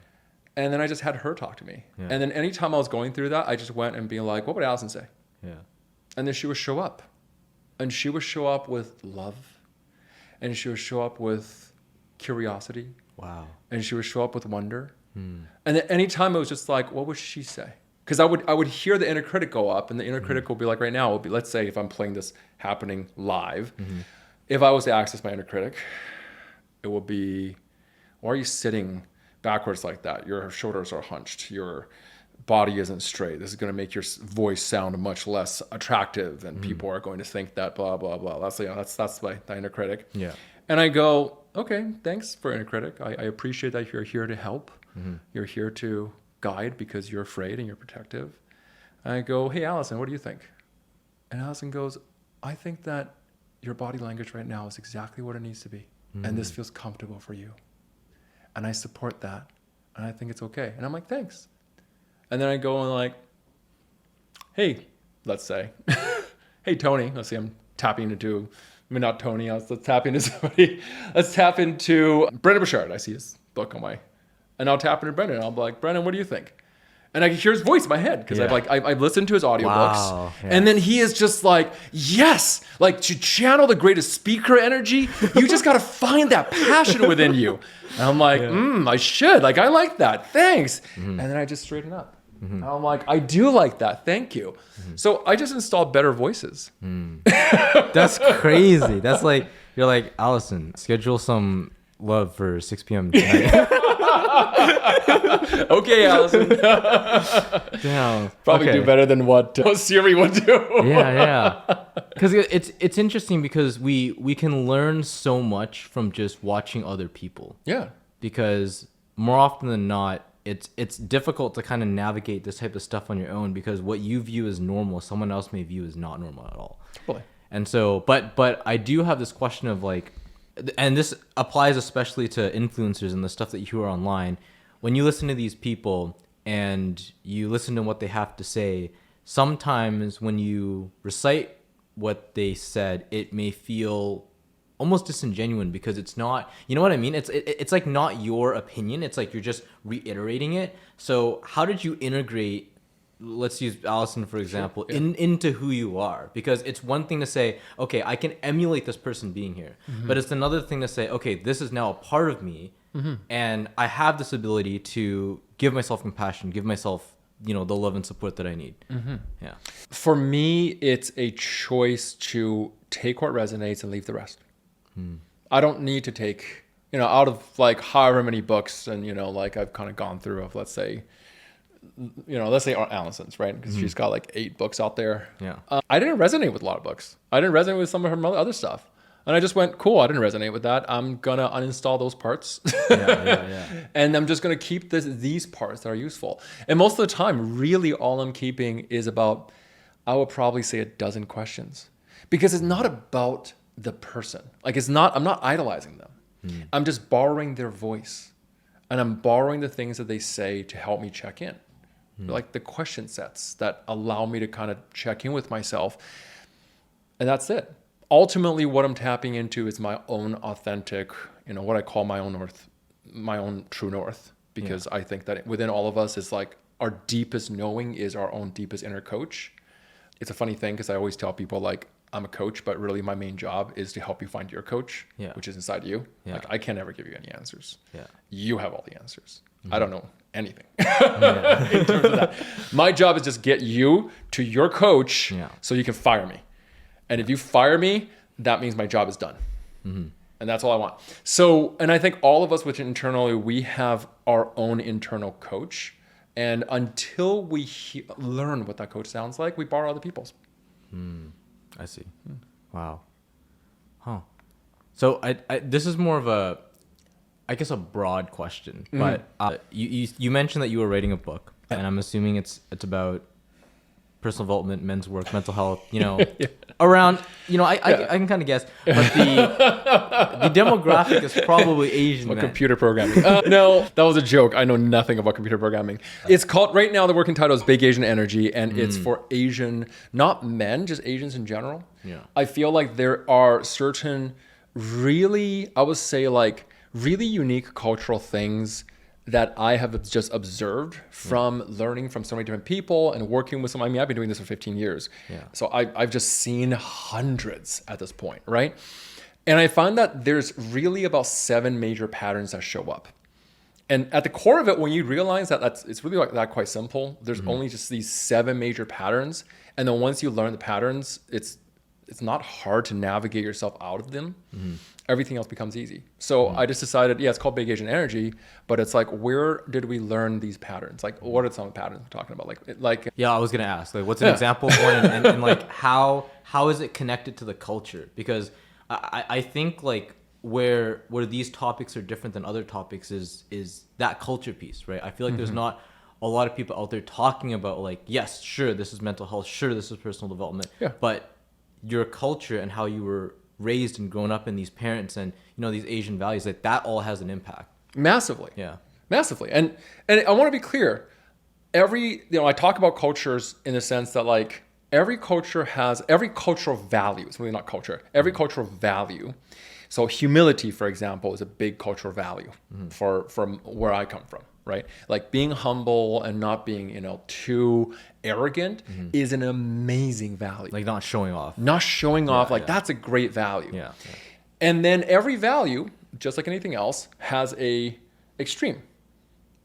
And then I just had her talk to me. Yeah. And then anytime I was going through that, I just went and be like, what would Alison say? Yeah. And then she would show up. And she would show up with love. And she would show up with curiosity. Wow. And she would show up with wonder. And then anytime it was just like, what would she say? Because I would hear the inner critic go up, and the inner critic will be like, right now, will be, let's say if I'm playing this happening live, if I was to access my inner critic, it would be, why are you sitting backwards like that? Your shoulders are hunched. Your body isn't straight. This is going to make your voice sound much less attractive, and people are going to think that blah blah blah. That's my inner critic. Yeah. And I go, okay, thanks for inner critic. I appreciate that you're here to help. You're here to guide because you're afraid and you're protective. And I go, hey, Alison, what do you think? And Alison goes, I think that your body language right now is exactly what it needs to be. And this feels comfortable for you. And I support that. And I think it's okay. And I'm like, thanks. And then I go and like, hey, let's say, hey, Tony, let's say I'm tapping into, not Tony, let's tap into somebody. Let's tap into Brendan Burchard. I see his book on my, and I'll tap into Brendan. And I'll be like, Brendan, what do you think? And I can hear his voice in my head because I've listened to his audiobooks. Wow. Yeah. And then he is just like, yes, like to channel the greatest speaker energy, you just got to find that passion within you. And I'm like, I should. Like, I like that. Thanks. And then I just straighten up. And I'm like, I do like that. Thank you. So I just installed better voices. That's crazy. That's like, you're like, Alison, schedule some love for 6 p.m. tonight. Okay, Alison. Damn. Probably do better than what Siri would do. Yeah. Because it's interesting because we can learn so much from just watching other people. Yeah. Because more often than not, it's difficult to kind of navigate this type of stuff on your own because what you view as normal, someone else may view as not normal at all. Totally. And so, but I do have this question of like, and this applies especially to influencers and the stuff that you hear online. When you listen to these people and you listen to what they have to say, sometimes when you recite what they said, it may feel almost disingenuous because it's not, you know what I mean? It's like not your opinion. It's like you're just reiterating it. So how did you integrate, let's use Alison for example, into who you are? Because it's one thing to say, okay, I can emulate this person being here, but it's another thing to say, okay, this is now a part of me, and I have this ability to give myself compassion, give myself, the love and support that I need. Yeah. For me, it's a choice to take what resonates and leave the rest. I don't need to take, out of like however many books and, like I've kind of gone through of, let's say Alison's, right? Because she's got like 8 books out there. Yeah. I didn't resonate with a lot of books. I didn't resonate with some of her other stuff. And I just went, cool, I didn't resonate with that. I'm going to uninstall those parts. Yeah. And I'm just going to keep these parts that are useful. And most of the time, really all I'm keeping is about, I would probably say a dozen questions. Because it's not about the person. Like I'm not idolizing them. I'm just borrowing their voice. And I'm borrowing the things that they say to help me check in. Like the question sets that allow me to kind of check in with myself. And that's it. Ultimately, what I'm tapping into is my own authentic, what I call my own true north. Because I think that within all of us is like our deepest knowing is our own deepest inner coach. it's a funny thing because I always tell people like, I'm a coach, but really my main job is to help you find your coach, which is inside you. Yeah. Like I can never give you any answers. Yeah. You have all the answers. I don't know anything in terms of that. My job is just get you to your coach so you can fire me. And if you fire me, that means my job is done. And that's all I want. So, and I think all of us, which internally, we have our own internal coach. And until we learn what that coach sounds like, we borrow other people's. I see. Wow. Huh. So I this is more of a, I guess, a broad question, but you mentioned that you were writing a book, and I'm assuming it's about personal development, men's work, mental health, around, I can kind of guess, but the demographic is probably Asian men. Computer programming. No, that was a joke. I know nothing about computer programming. It's called, right now, the working title is Big Asian Energy, and it's for Asian, not men, just Asians in general. Yeah. I feel like there are certain really, I would say like really unique cultural things that I have just observed from learning from so many different people and working with some. I mean, I've been doing this for 15 years. Yeah. So I've just seen hundreds at this point, right? And I find that there's really about 7 major patterns that show up. And at the core of it, when you realize that it's really like that quite simple, there's only just these 7 major patterns. And then once you learn the patterns, it's not hard to navigate yourself out of them. Everything else becomes easy. So I just decided, it's called Big Asian Energy, but it's like, where did we learn these patterns? Like, what are some of the patterns we're talking about? Like yeah, I was gonna ask, like, what's an example of one, and like how is it connected to the culture? Because I think like where these topics are different than other topics is that culture piece, right? I feel like there's not a lot of people out there talking about like, yes, sure, this is mental health, sure, this is personal development, but your culture and how you were raised and grown up in these parents and these Asian values, that all has an impact massively. And I want to be clear, I talk about cultures in the sense that like every culture has every cultural value. It's really not culture, every cultural value. So humility, for example, is a big cultural value from where I come from, right? Like being humble and not being, too arrogant is an amazing value. Like not showing off. That's a great value. Yeah. And then every value, just like anything else, has a extreme.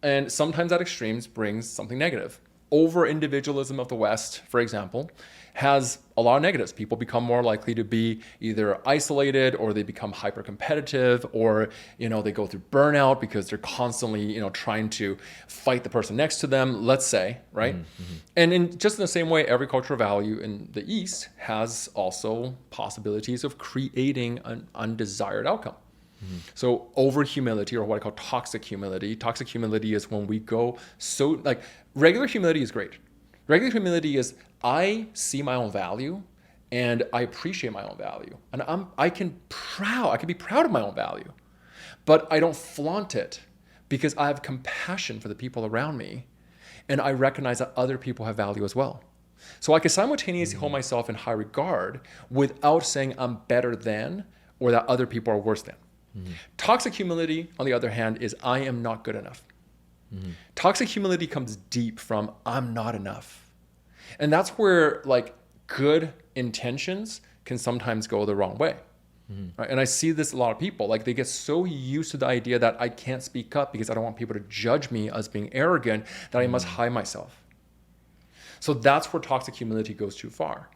And sometimes that extremes brings something negative. Over individualism of the West, for example, has a lot of negatives. People become more likely to be either isolated, or they become hyper competitive, or they go through burnout because they're constantly trying to fight the person next to them, let's say, right? And in the same way, every cultural value in the East has also possibilities of creating an undesired outcome. So over humility, or what I call toxic humility is when we go so like regular humility is great. Regular humility is I see my own value and I appreciate my own value, and I can be proud of my own value, but I don't flaunt it because I have compassion for the people around me, and I recognize that other people have value as well. So I can simultaneously hold myself in high regard without saying I'm better than or that other people are worse than. Toxic humility, on the other hand, is I am not good enough. Toxic humility comes deep from I'm not enough. And that's where like good intentions can sometimes go the wrong way. Right? And I see this a lot of people, like they get so used to the idea that I can't speak up because I don't want people to judge me as being arrogant that I must hide myself. So that's where toxic humility goes too far.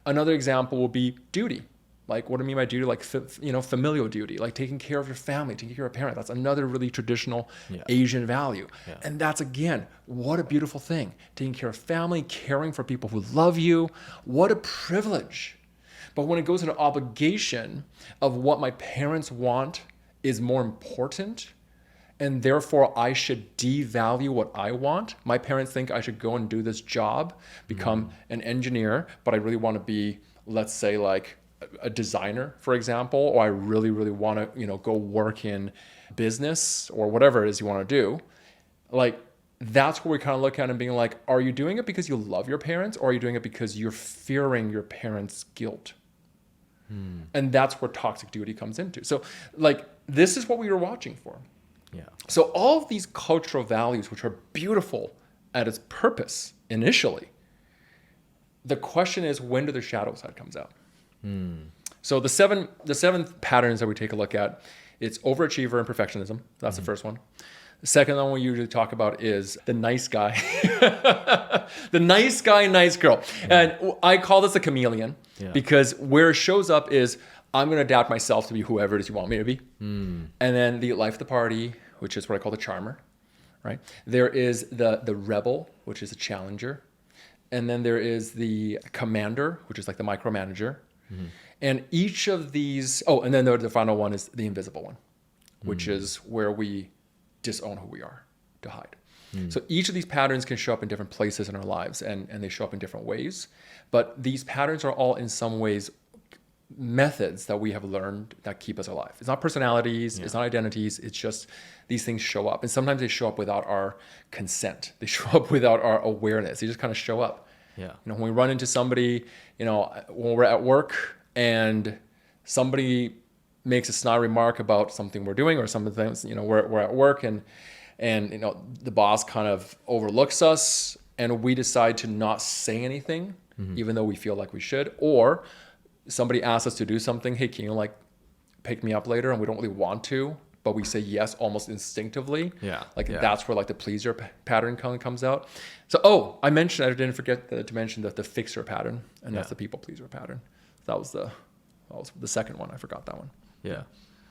Another example will be duty. Like, what do I mean by duty? Like, familial duty, like taking care of your family, taking care of a parent. That's another really traditional Asian value. And that's, again, what a beautiful thing. Taking care of family, caring for people who love you. What a privilege. But when it goes into obligation of what my parents want is more important, and therefore I should devalue what I want. My parents think I should go and do this job, become an engineer, but I really want to be, let's say, like, a designer, for example, or I really, really want to, go work in business or whatever it is you want to do. Like, that's where we kind of look at it and being like, are you doing it because you love your parents, or are you doing it because you're fearing your parents' guilt? And that's where toxic duty comes into. So like, this is what we were watching for. So all of these cultural values, which are beautiful at its purpose initially, the question is, when do the shadow side comes out? So the seven patterns that we take a look at, it's overachiever and perfectionism. That's the first one. The second one we usually talk about is the nice guy. The nice guy, nice girl. And I call this a chameleon because where it shows up is I'm going to adapt myself to be whoever it is you want me to be. And then the life of the party, which is what I call the charmer, right? There is the rebel, which is a challenger. And then there is the commander, which is like the micromanager. And each of these, and then the final one is the invisible one, which is where we disown who we are to hide. So each of these patterns can show up in different places in our lives, and they show up in different ways. But these patterns are all in some ways methods that we have learned that keep us alive. It's not personalities, it's not identities, it's just these things show up. And sometimes they show up without our consent. They show up without our awareness. They just kind of show up. Yeah. When we run into somebody, when we're at work and somebody makes a snide remark about something we're doing or something, we're at work and the boss kind of overlooks us and we decide to not say anything, even though we feel like we should, or somebody asks us to do something, hey, can you pick me up later? And we don't really want to, but we say yes almost instinctively. That's where the pleaser pattern comes out. So, I didn't forget to mention the fixer pattern, and that's the people pleaser pattern. That was the second one. I forgot that one. Yeah.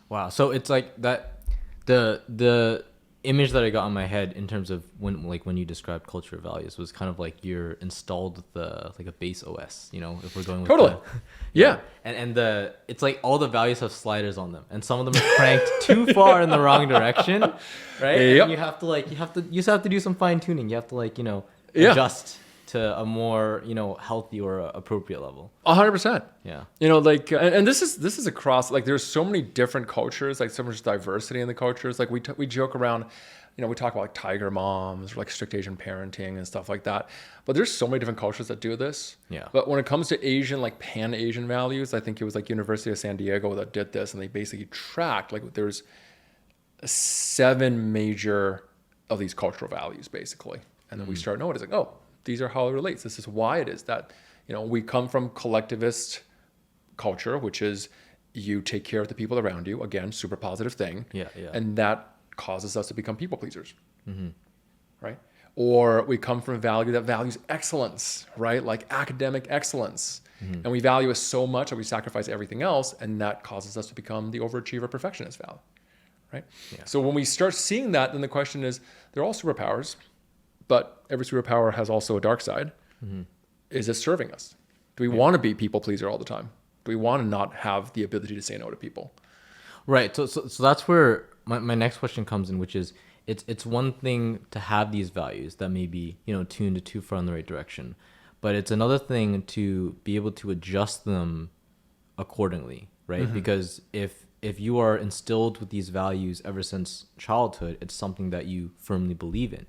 Wow. So it's like that, the image that I got in my head in terms of when you described culture values was kind of like you're installed with a base OS, if we're going with totally. And it's like all the values have sliders on them and some of them are cranked too far in the wrong direction, right? Yep. And you just have to do some fine tuning. You have to adjust to a more healthy or appropriate level. 100%. Yeah. And this is across, there's so many different cultures, so much diversity in the cultures. We joke around, we talk about tiger moms or strict Asian parenting and stuff like that. But there's so many different cultures that do this. Yeah. But when it comes to Asian, Pan-Asian values, I think it was University of San Diego that did this, and they basically tracked there's 7 major of these cultural values basically. And then we start noticing, these are how it relates. This is why it is that, we come from collectivist culture, which is you take care of the people around you. Again, super positive thing. Yeah. And that causes us to become people pleasers, right? Or we come from a value that values excellence, right? Like academic excellence. And we value it so much that we sacrifice everything else, and that causes us to become the overachiever perfectionist value, right? Yeah. So when we start seeing that, then the question is, they're all superpowers, but every superpower has also a dark side. Is it serving us? Do we want to be people pleaser all the time? Do we want to not have the ability to say no to people? Right. So that's where my next question comes in, which is it's one thing to have these values that may be, tuned too far in the right direction, but it's another thing to be able to adjust them accordingly, right? Because if you are instilled with these values ever since childhood, it's something that you firmly believe in.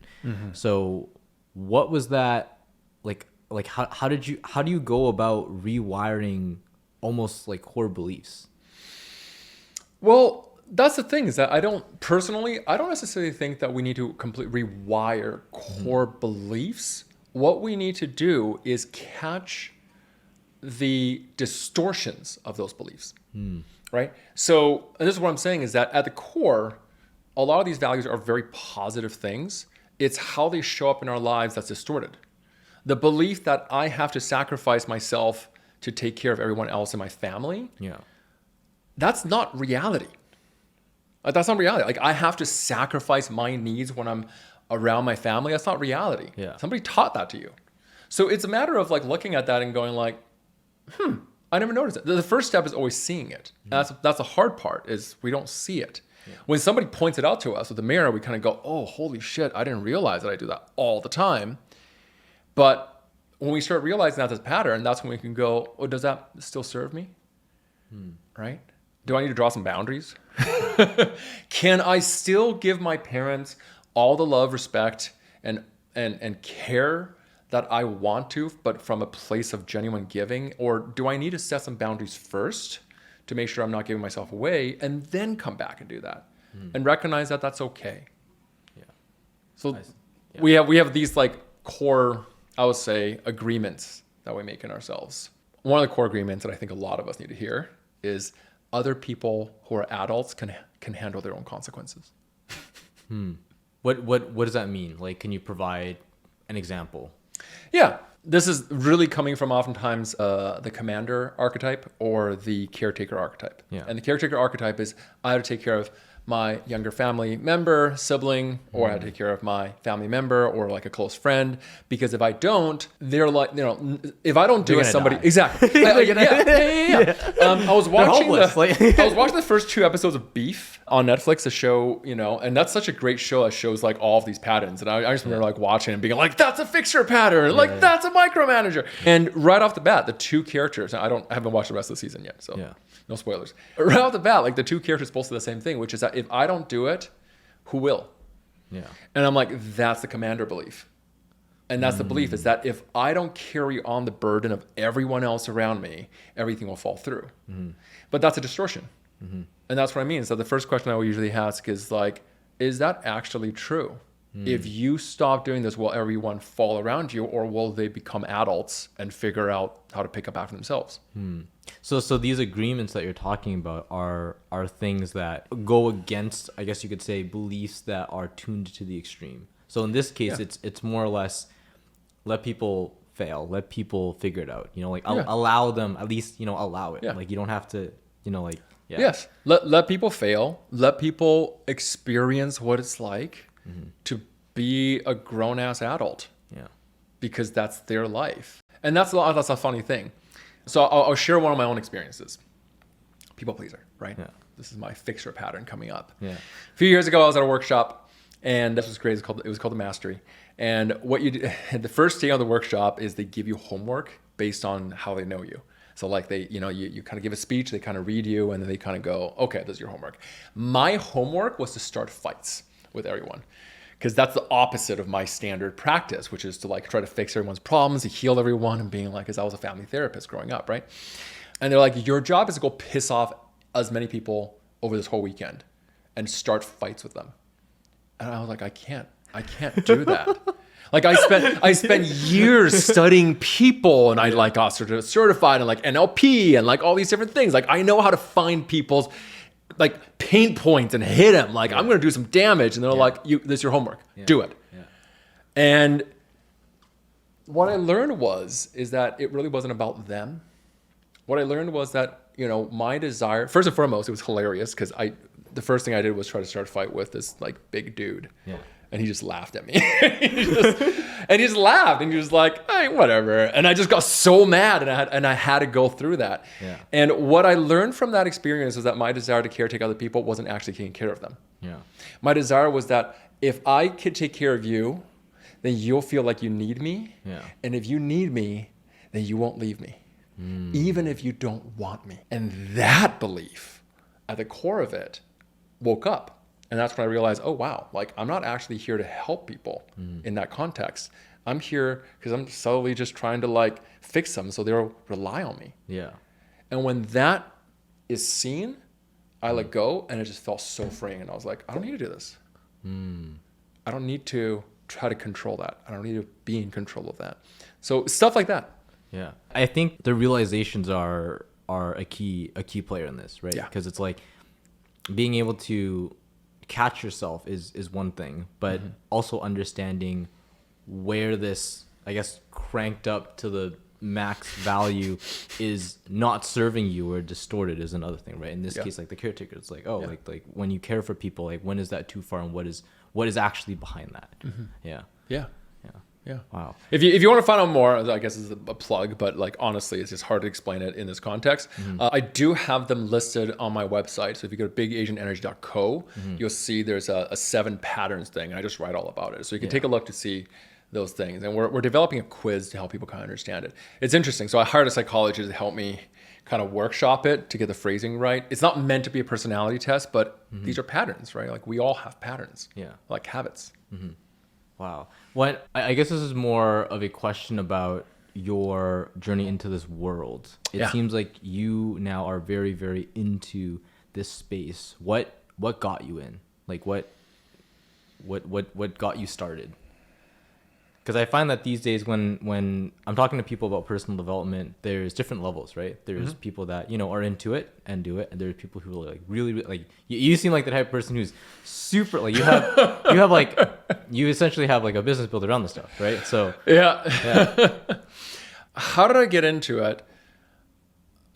So what was that like how do you go about rewiring almost core beliefs? Well, that's the thing, is that I don't necessarily think that we need to completely rewire core beliefs. What we need to do is catch the distortions of those beliefs. Right? So, and this is what I'm saying, is that at the core, a lot of these values are very positive things. It's how they show up in our lives that's distorted. The belief that I have to sacrifice myself to take care of everyone else in my family, that's not reality. That's not reality. I have to sacrifice my needs when I'm around my family. That's not reality. Yeah. Somebody taught that to you. So it's a matter of looking at that and going I never noticed it. The first step is always seeing it. That's the hard part, is we don't see it. Yeah. When somebody points it out to us with the mirror, we kind of go, oh, holy shit, I didn't realize that I do that all the time. But when we start realizing that's a pattern, that's when we can go, oh, does that still serve me? Right? Do I need to draw some boundaries? Can I still give my parents all the love, respect, and care that I want to, but from a place of genuine giving? Or do I need to set some boundaries first to make sure I'm not giving myself away, and then come back and do that and recognize that that's okay? Yeah. So we have these core, I would say, agreements that we make in ourselves. One of the core agreements that I think a lot of us need to hear is other people who are adults can handle their own consequences. What does that mean? Like, can you provide an example? Yeah, this is really coming from oftentimes the commander archetype or the caretaker archetype. Yeah. And the caretaker archetype is I have to take care of my younger family member, sibling, or I have to take care of my family member or like a close friend. Because if I don't, they're like, if I don't do it, somebody... Die. Exactly. I was watching the first 2 episodes of Beef on Netflix, a show, and that's such a great show that shows like all of these patterns. And I just remember like watching and being like, that's a fixture pattern. That's a micromanager. And right off the bat, the 2 characters, I haven't watched the rest of the season yet. So no spoilers. Right off the bat, like the 2 characters both say the same thing, which is that if I don't do it, who will? Yeah. And I'm like, that's the commander belief. And that's the belief is that if I don't carry on the burden of everyone else around me, everything will fall through. But that's a distortion. And that's what I mean. So the first question I will usually ask is like, is that actually true? If you stop doing this, will everyone fall around you, or will they become adults and figure out how to pick up after themselves? So these agreements that you're talking about are things that go against, I guess you could say, beliefs that are tuned to the extreme. So in this case, it's more or less let people fail, let people figure it out. Allow them, at least allow it. Like you don't have to, Yes, let people fail, let people experience what it's like to be a grown-ass adult. Yeah. Because that's their life. And that's a funny thing. So I'll share one of my own experiences. People pleaser, right? Yeah. This is my fixture pattern coming up. Yeah. A few years ago, I was at a workshop, and this was great. It was called the Mastery. And what you do, the first day of the workshop is they give you homework based on how they know you. So like they, you kind of give a speech, they kind of read you, and then they kind of go, okay, this is your homework. My homework was to start fights with everyone, because that's the opposite of my standard practice, which is to like try to fix everyone's problems, to heal everyone, and being like, because I was a family therapist growing up, right? And they're like, your job is to go piss off as many people over this whole weekend and start fights with them. And I was like, I can't do that. Like I spent years studying people, and I like got certified in like NLP and like all these different things. Like I know how to find people's like pain points and hit them. Like I'm going to do some damage. And they're like, this is your homework. Do it. Yeah. And what I learned is that it really wasn't about them. What I learned was that, my desire, first and foremost, it was hilarious because the first thing I did was try to start a fight with this like big dude. Yeah. And he just laughed at me. he just laughed, and he was like, hey, whatever. And I just got so mad, and I had to go through that. Yeah. And what I learned from that experience was that my desire to caretake other people wasn't actually taking care of them. Yeah. My desire was that if I could take care of you, then you'll feel like you need me. Yeah. And if you need me, then you won't leave me, even if you don't want me. And that belief, at the core of it, woke up. And that's when I realized, oh, wow, like I'm not actually here to help people in that context. I'm here because I'm subtly just trying to like fix them so they'll rely on me. Yeah. And when that is seen, I let go, and it just felt so freeing. And I was like, I don't need to do this. I don't need to try to control that. I don't need to be in control of that. So stuff like that. Yeah. I think the realizations are a key player in this, right? Yeah. Because it's like being able to catch yourself is one thing, but also understanding where this, I guess, cranked up to the max value is not serving you or distorted is another thing, right? In this case, like the caretaker, it's like, like when you care for people, like when is that too far, and what is actually behind that? Yeah. Wow. If you want to find out more, I guess this is a plug, but like honestly, it's just hard to explain it in this context. I do have them listed on my website. So if you go to bigasianenergy.co, you'll see there's a 7 patterns thing, and I just write all about it. So you can take a look to see those things. And we're developing a quiz to help people kind of understand it. It's interesting. So I hired a psychologist to help me kind of workshop it to get the phrasing right. It's not meant to be a personality test, but these are patterns, right? Like we all have patterns, like habits. Wow. I guess this is more of a question about your journey into this world. It seems like you now are very, very into this space. What got you in? Like what got you started? Because I find that these days when I'm talking to people about personal development, there's different levels, right? There's people that, you know, are into it and do it. And there's people who are like really, like, you seem like the type of person who's super, like, you essentially have like a business built around this stuff, right? So Yeah. How did I get into it?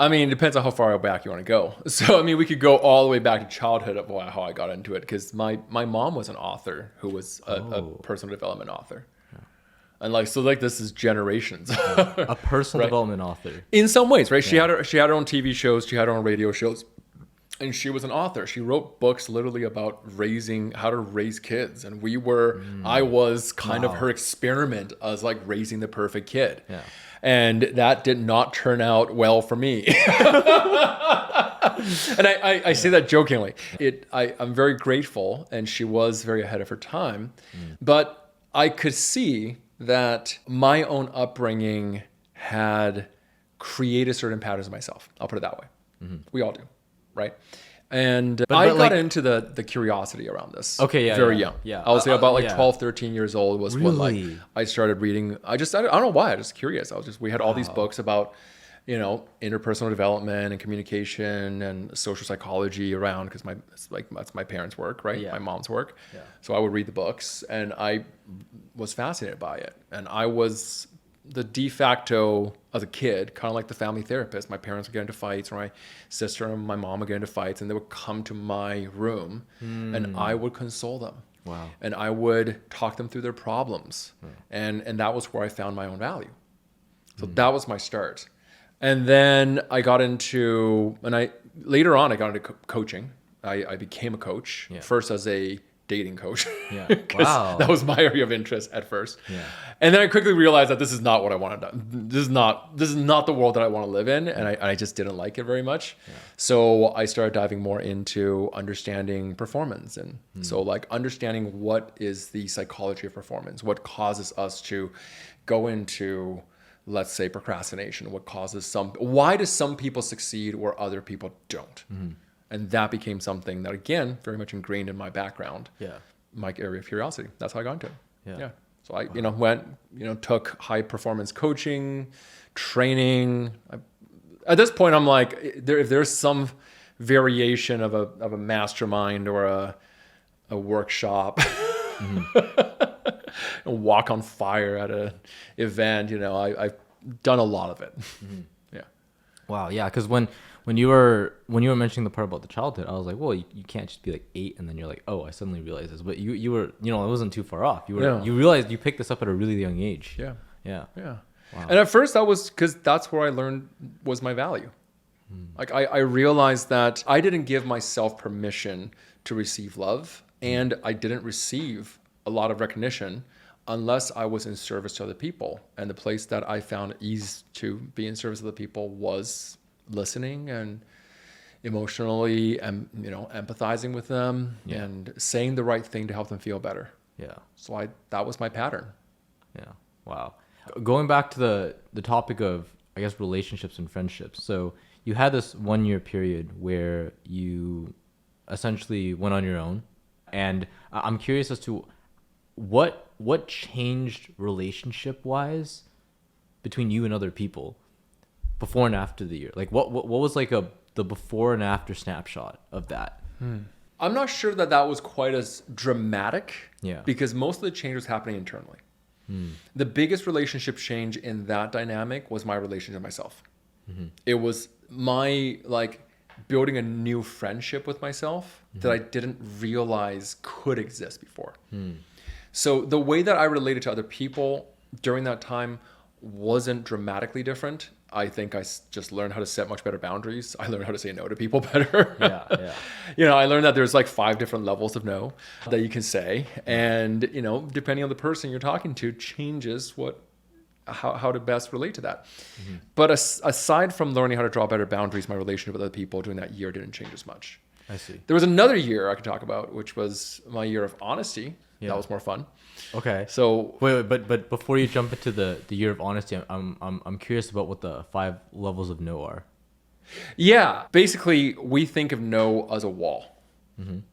I mean, it depends on how far back you want to go. So, I mean, we could go all the way back to childhood of how I got into it, because my mom was an author who was a personal development author. Yeah. And like, so like this is generations. A personal development author. In some ways, right? Yeah. She had her own TV shows. She had her own radio shows. And she was an author. She wrote books literally about how to raise kids. And I was kind of her experiment as like raising the perfect kid. Yeah. And that did not turn out well for me. And I say that jokingly. I'm very grateful, and she was very ahead of her time. But I could see that my own upbringing had created certain patterns of myself. I'll put it that way. We all do, right? And I got into the curiosity around this. Okay, yeah. Very young. Yeah. I would say about 12, 13 years old was when Really? like I started reading. I don't know why. I was just curious. We had all these books about, you know, interpersonal development and communication and social psychology around, because that's my parents' work, right? Yeah. My mom's work. Yeah. So I would read the books, and I was fascinated by it. And I was the de facto, as a kid, kind of like the family therapist. My parents would get into fights, or my sister and my mom would get into fights, and they would come to my room and I would console them. Wow. And I would talk them through their problems. And that was where I found my own value. So that was my start. And then I got into, later on I got into coaching. I became a coach, first as a dating coach. Yeah. Wow. That was my area of interest at first. Yeah. And then I quickly realized that this is not what I wanted to do. This is not the world that I want to live in. And I just didn't like it very much. Yeah. So I started diving more into understanding performance. And so like understanding what is the psychology of performance, what causes us to go into, let's say, procrastination, why do some people succeed where other people don't? And that became something that, again, very much ingrained in my background. Yeah. My area of curiosity. That's how I got into it. Yeah. So I, took high performance coaching, training. At this point, I'm like, if there's some variation of a mastermind or a workshop, a walk on fire at an event, I've done a lot of it. Yeah. Wow. Yeah. Because when you were mentioning the part about the childhood, I was like, well, you can't just be like 8 and then you're like, oh, I suddenly realized this. But you were, it wasn't too far off. You realized you picked this up at a really young age. Yeah. Yeah. Yeah. Wow. And at first that was because that's where I learned was my value. Like I realized that I didn't give myself permission to receive love, and I didn't receive a lot of recognition unless I was in service to other people. And the place that I found ease to be in service to other people was listening and emotionally and empathizing with them and saying the right thing to help them feel better. Yeah. So that was my pattern. Yeah. Wow. Going back to the topic of, I guess, relationships and friendships. So you had this 1 year period where you essentially went on your own, and I'm curious as to what changed relationship wise between you and other people before and after the year. Like what was like the before and after snapshot of that? I'm not sure that was quite as dramatic. Yeah. Because most of the change was happening internally. The biggest relationship change in that dynamic was my relationship with myself. It was my building a new friendship with myself that I didn't realize could exist before. So the way that I related to other people during that time wasn't dramatically different. I think I just learned how to set much better boundaries. I learned how to say no to people better. Yeah. I learned that there's 5 different levels of no that you can say. And, depending on the person you're talking to changes how to best relate to that. But aside from learning how to draw better boundaries, my relationship with other people during that year didn't change as much. I see. There was another year I could talk about, which was my year of honesty. Yeah. That was more fun. Okay. So wait, but before you jump into the year of honesty, I'm curious about what the 5 levels of no are. Yeah, basically we think of no as a wall.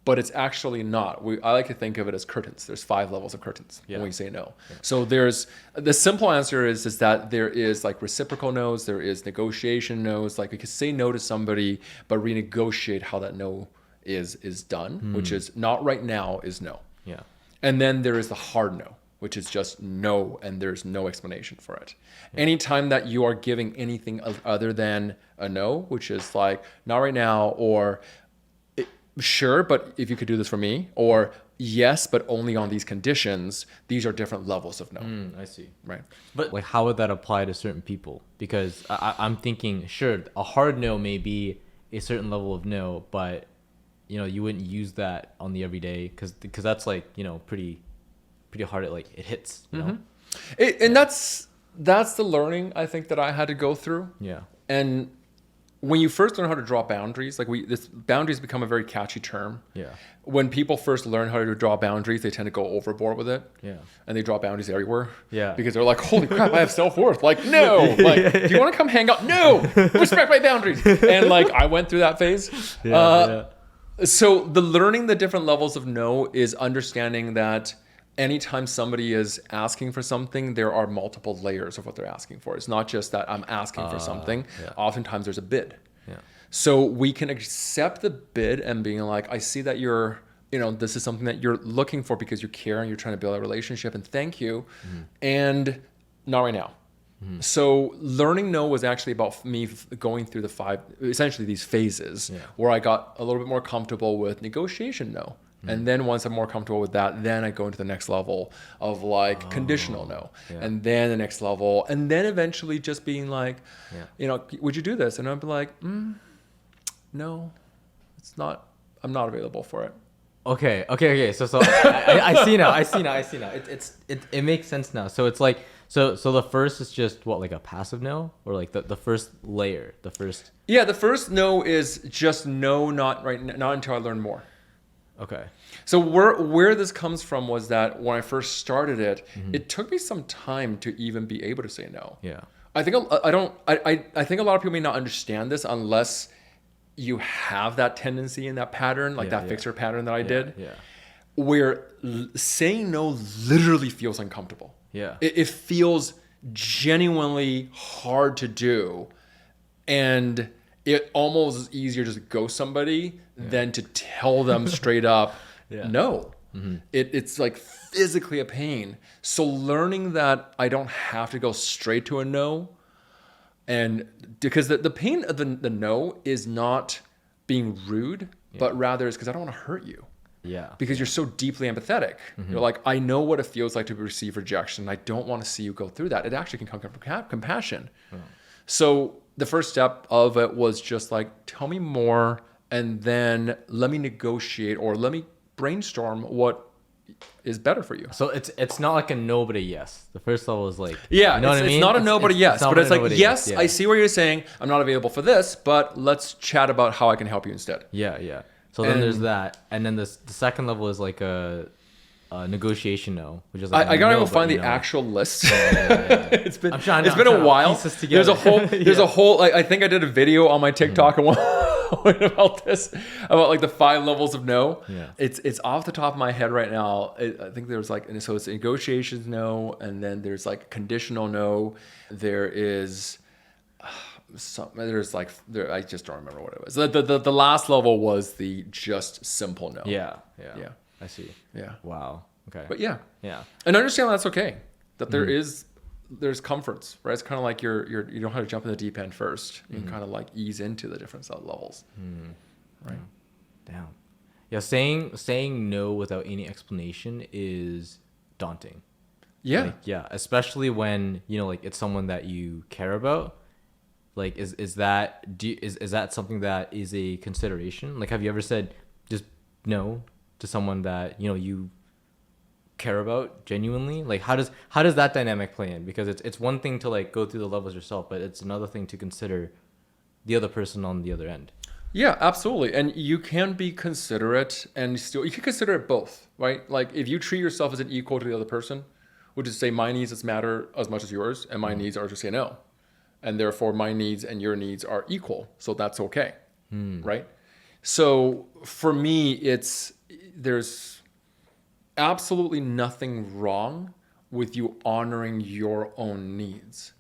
but it's actually not. I like to think of it as curtains. There's 5 levels of curtains when we say no. So there's the simple answer is that there is like reciprocal no's, there is negotiation no's. Like you can say no to somebody, but renegotiate how that no is done, which is not right now is no. Yeah. And then there is the hard no, which is just no, and there's no explanation for it. Anytime that you are giving anything other than a no, which is like not right now, or sure, but if you could do this for me, or yes, but only on these conditions, these are different levels of no. I see. Right. But like, how would that apply to certain people? Because I'm thinking, sure, a hard no may be a certain level of no, but you wouldn't use that on the everyday because that's like pretty hard. It hits. And that's the learning I think that I had to go through. Yeah. And when you first learn how to draw boundaries, boundaries become a very catchy term. Yeah. When people first learn how to draw boundaries, they tend to go overboard with it. Yeah. And they draw boundaries everywhere. Yeah. Because they're like, holy crap, I have self-worth. Like, no. Like, do you want to come hang out? No. Respect my boundaries. And like, I went through that phase. So the learning the different levels of no is understanding that anytime somebody is asking for something, there are multiple layers of what they're asking for. It's not just that I'm asking for something. Yeah. Oftentimes there's a bid. Yeah. So we can accept the bid and being like, I see that you're, this is something that you're looking for because you care and you're trying to build a relationship, and thank you. And not right now. So learning no was actually about me going through the 5, essentially these phases where I got a little bit more comfortable with negotiation no. And then once I'm more comfortable with that, then I go into the next level of like conditional no. Yeah. And then the next level. And then eventually just being like, would you do this? And I'd be like, no, it's not, I'm not available for it. Okay. So I see now. It makes sense now. So it's like, so the first is just what, like a passive no, or like the first layer, the first. Yeah. The first no is just no, not right now, not until I learn more. Okay. So where this comes from was that when I first started it, it took me some time to even be able to say no. Yeah. I think I think a lot of people may not understand this unless you have that tendency and that pattern, like that fixer pattern that I did, where saying no literally feels uncomfortable. Yeah. It feels genuinely hard to do, and it almost is easier just to ghost somebody than to tell them straight up no. It's like physically a pain. So learning that I don't have to go straight to a no, and because the pain of the no is not being rude, but rather is because I don't want to hurt you. Yeah. Because you're so deeply empathetic. You're like, I know what it feels like to receive rejection. I don't want to see you go through that. It actually can come from compassion. So the first step of it was just like, tell me more, and then let me negotiate or let me brainstorm what is better for you. So it's not like a no but a yes. The first level is like, yeah, you know what I mean? It's not a no but a yes, but it's like, yes, yeah. I see what you're saying. I'm not available for this, but let's chat about how I can help you instead. Yeah. So then there's that, and then the second level is like a negotiation no, which is like I gotta go find the actual list. It's been a while. There's a whole I think I did a video on my TikTok about this, about like the 5 levels of no. Yeah. It's off the top of my head right now. I think there's like, so it's negotiations no, and then there's like conditional no. There is I just don't remember what it was. The last level was the just simple no. Yeah. I see. Yeah. Wow. Okay. But yeah. And understand that's okay. That there's comforts, right? It's kind of like you don't have to jump in the deep end first. You can kind of like ease into the different levels. Right. Damn. Yeah. Saying no without any explanation is daunting. Yeah. Especially when, like it's someone that you care about. Like, is that something that is a consideration? Like, have you ever said just no to someone that you care about genuinely? Like, how does that dynamic play in? Because it's one thing to like go through the levels yourself, but it's another thing to consider the other person on the other end. Yeah, absolutely. And you can be considerate, and still you can consider it both, right? Like if you treat yourself as an equal to the other person, which is say my needs matter as much as yours, and my needs are to say no. And therefore my needs and your needs are equal. So that's okay. Right? So for me, there's absolutely nothing wrong with you honoring your own needs.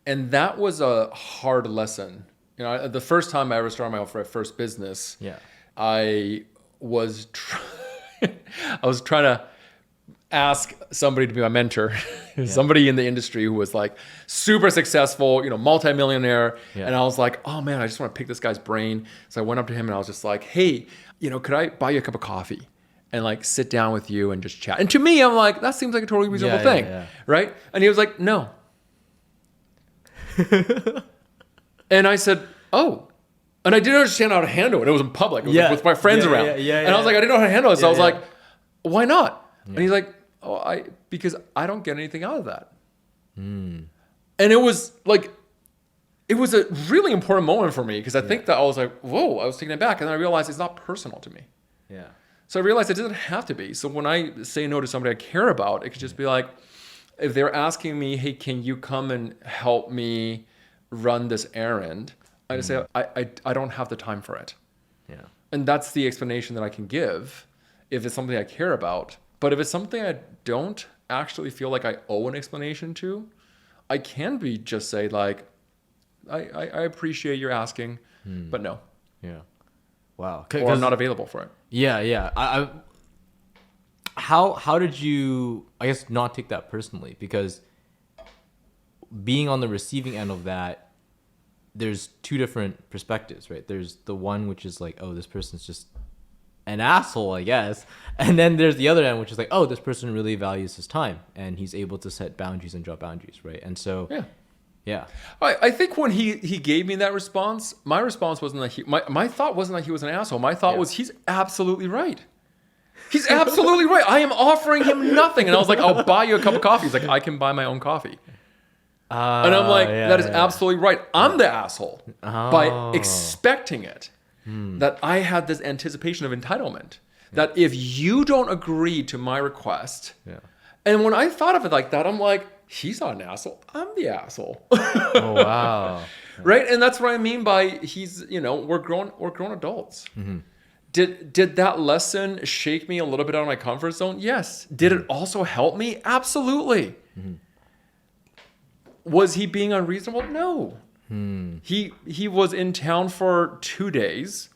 And that was a hard lesson. You know, the first time I ever started my first business, I was trying to ask somebody to be my mentor, somebody in the industry who was like super successful, you know, multimillionaire. And I was like, oh man, I just want to pick this guy's brain. So I went up to him and I was just like, hey, you know, could I buy you a cup of coffee and like sit down with you and just chat? And to me, I'm like, that seems like a totally reasonable thing, right? And he was like, no. And I said, oh. And I didn't understand how to handle it. It was in public. It was like with my friends around. And I was like, I didn't know how to handle it. So I was like, why not? And he's like, oh, because I don't get anything out of that. And it was like, it was a really important moment for me because I think that I was like, whoa, I was taken aback. And then I realized it's not personal to me. So I realized it doesn't have to be. So when I say no to somebody I care about, it could just be like, if they're asking me, hey, can you come and help me run this errand? I just say, I don't have the time for it. And that's the explanation that I can give if it's something I care about. But if it's something I don't actually feel like I owe an explanation to, I can just say like, I appreciate your asking, but no. Wow. Or I'm not available for it. How did you, I guess, not take that personally? Because being on the receiving end of that, there's two different perspectives, right? There's the one which is like, oh, this person's just an asshole, I guess. And then there's the other end, which is like, oh, this person really values his time and he's able to set boundaries and draw boundaries, right? And so, I think when he gave me that response, my response wasn't that my thought wasn't that he was an asshole. My thought was, he's absolutely right. He's absolutely right. I am offering him nothing. And I was like, I'll buy you a cup of coffee. He's like, I can buy my own coffee. And I'm like, that is absolutely right. I'm the asshole by expecting it. That I had this anticipation of entitlement. That if you don't agree to my request, and when I thought of it like that, I'm like, he's not an asshole. I'm the asshole. Oh wow! Right, and that's what I mean by he's. You know, we're grown adults. Did that lesson shake me a little bit out of my comfort zone? Yes. Did it also help me? Absolutely. Was he being unreasonable? No. He was in town for 2 days,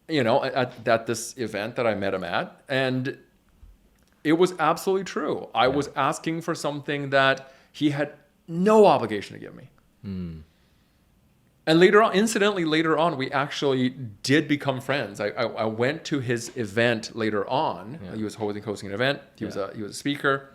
you know, at this event that I met him at, and it was absolutely true. I was asking for something that he had no obligation to give me. And later on, we actually did become friends. I went to his event later on. He was hosting an event. He was a speaker,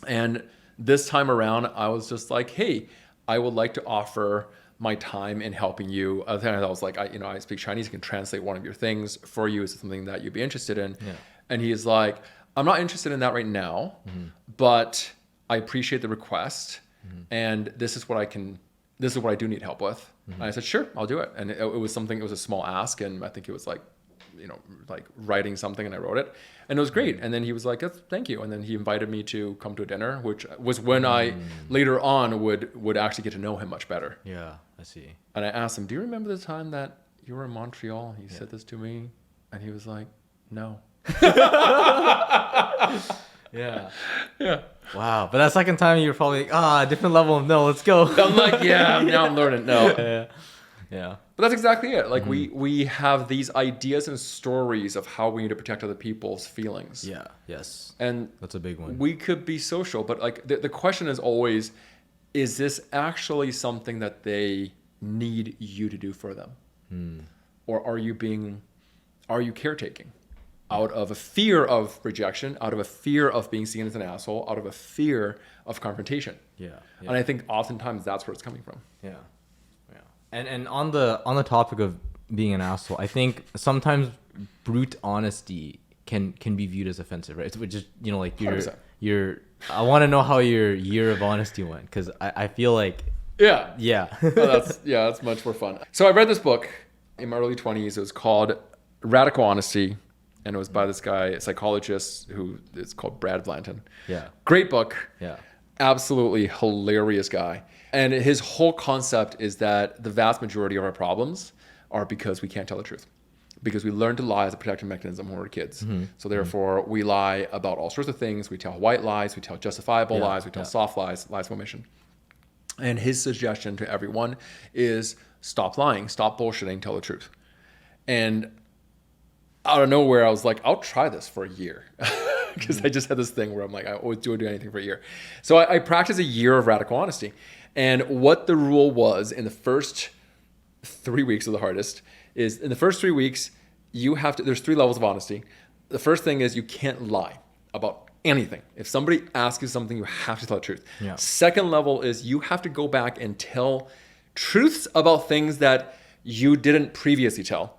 and this time around, I was just like, hey, I would like to offer my time in helping you. I was like, I speak Chinese. I can translate one of your things for you. Is it something that you'd be interested in? And he's like, I'm not interested in that right now, but I appreciate the request. And this is what I do need help with. And I said, sure, I'll do it. And it was a small ask. And I think it was like, you know, like writing something, and I wrote it, and it was great. And then he was like, thank you. And then he invited me to come to a dinner, which was when I later on would actually get to know him much better. Yeah, I see. And I asked him, do you remember the time that you were in Montreal? He said this to me, and he was like, no. Wow. But that second time you were probably like, different level of no, let's go. I'm like, now I'm learning. No. Yeah. But that's exactly it. Like we have these ideas and stories of how we need to protect other people's feelings. Yeah. Yes. And that's a big one. We could be social, but like the question is always, is this actually something that they need you to do for them? Or are you caretaking out of a fear of rejection, out of a fear of being seen as an asshole, out of a fear of confrontation? And I think oftentimes that's where it's coming from. And on the topic of being an asshole, I think sometimes brute honesty can be viewed as offensive, right? Which is, you know, like I want to know how your year of honesty went, because I feel like that's much more fun. So I read this book in my early 20s. It was called Radical Honesty, and it was by this guy, a psychologist, who it's called Brad Blanton. Great book. Absolutely hilarious guy. And his whole concept is that the vast majority of our problems are because we can't tell the truth. because we learn to lie as a protective mechanism when we're kids. So therefore, we lie about all sorts of things. We tell white lies, we tell justifiable lies, we tell soft lies, lies of omission. And his suggestion to everyone is stop lying, stop bullshitting, tell the truth. And out of nowhere, I was like, I'll try this for a year. Because I just had this thing where I'm like, I always do anything for a year. So I practiced a year of radical honesty. And what the rule was in the first 3 weeks of the hardest is in the first 3 weeks, there's 3 levels of honesty. The first thing is you can't lie about anything. If somebody asks you something, you have to tell the truth. Yeah. Second level is you have to go back and tell truths about things that you didn't previously tell,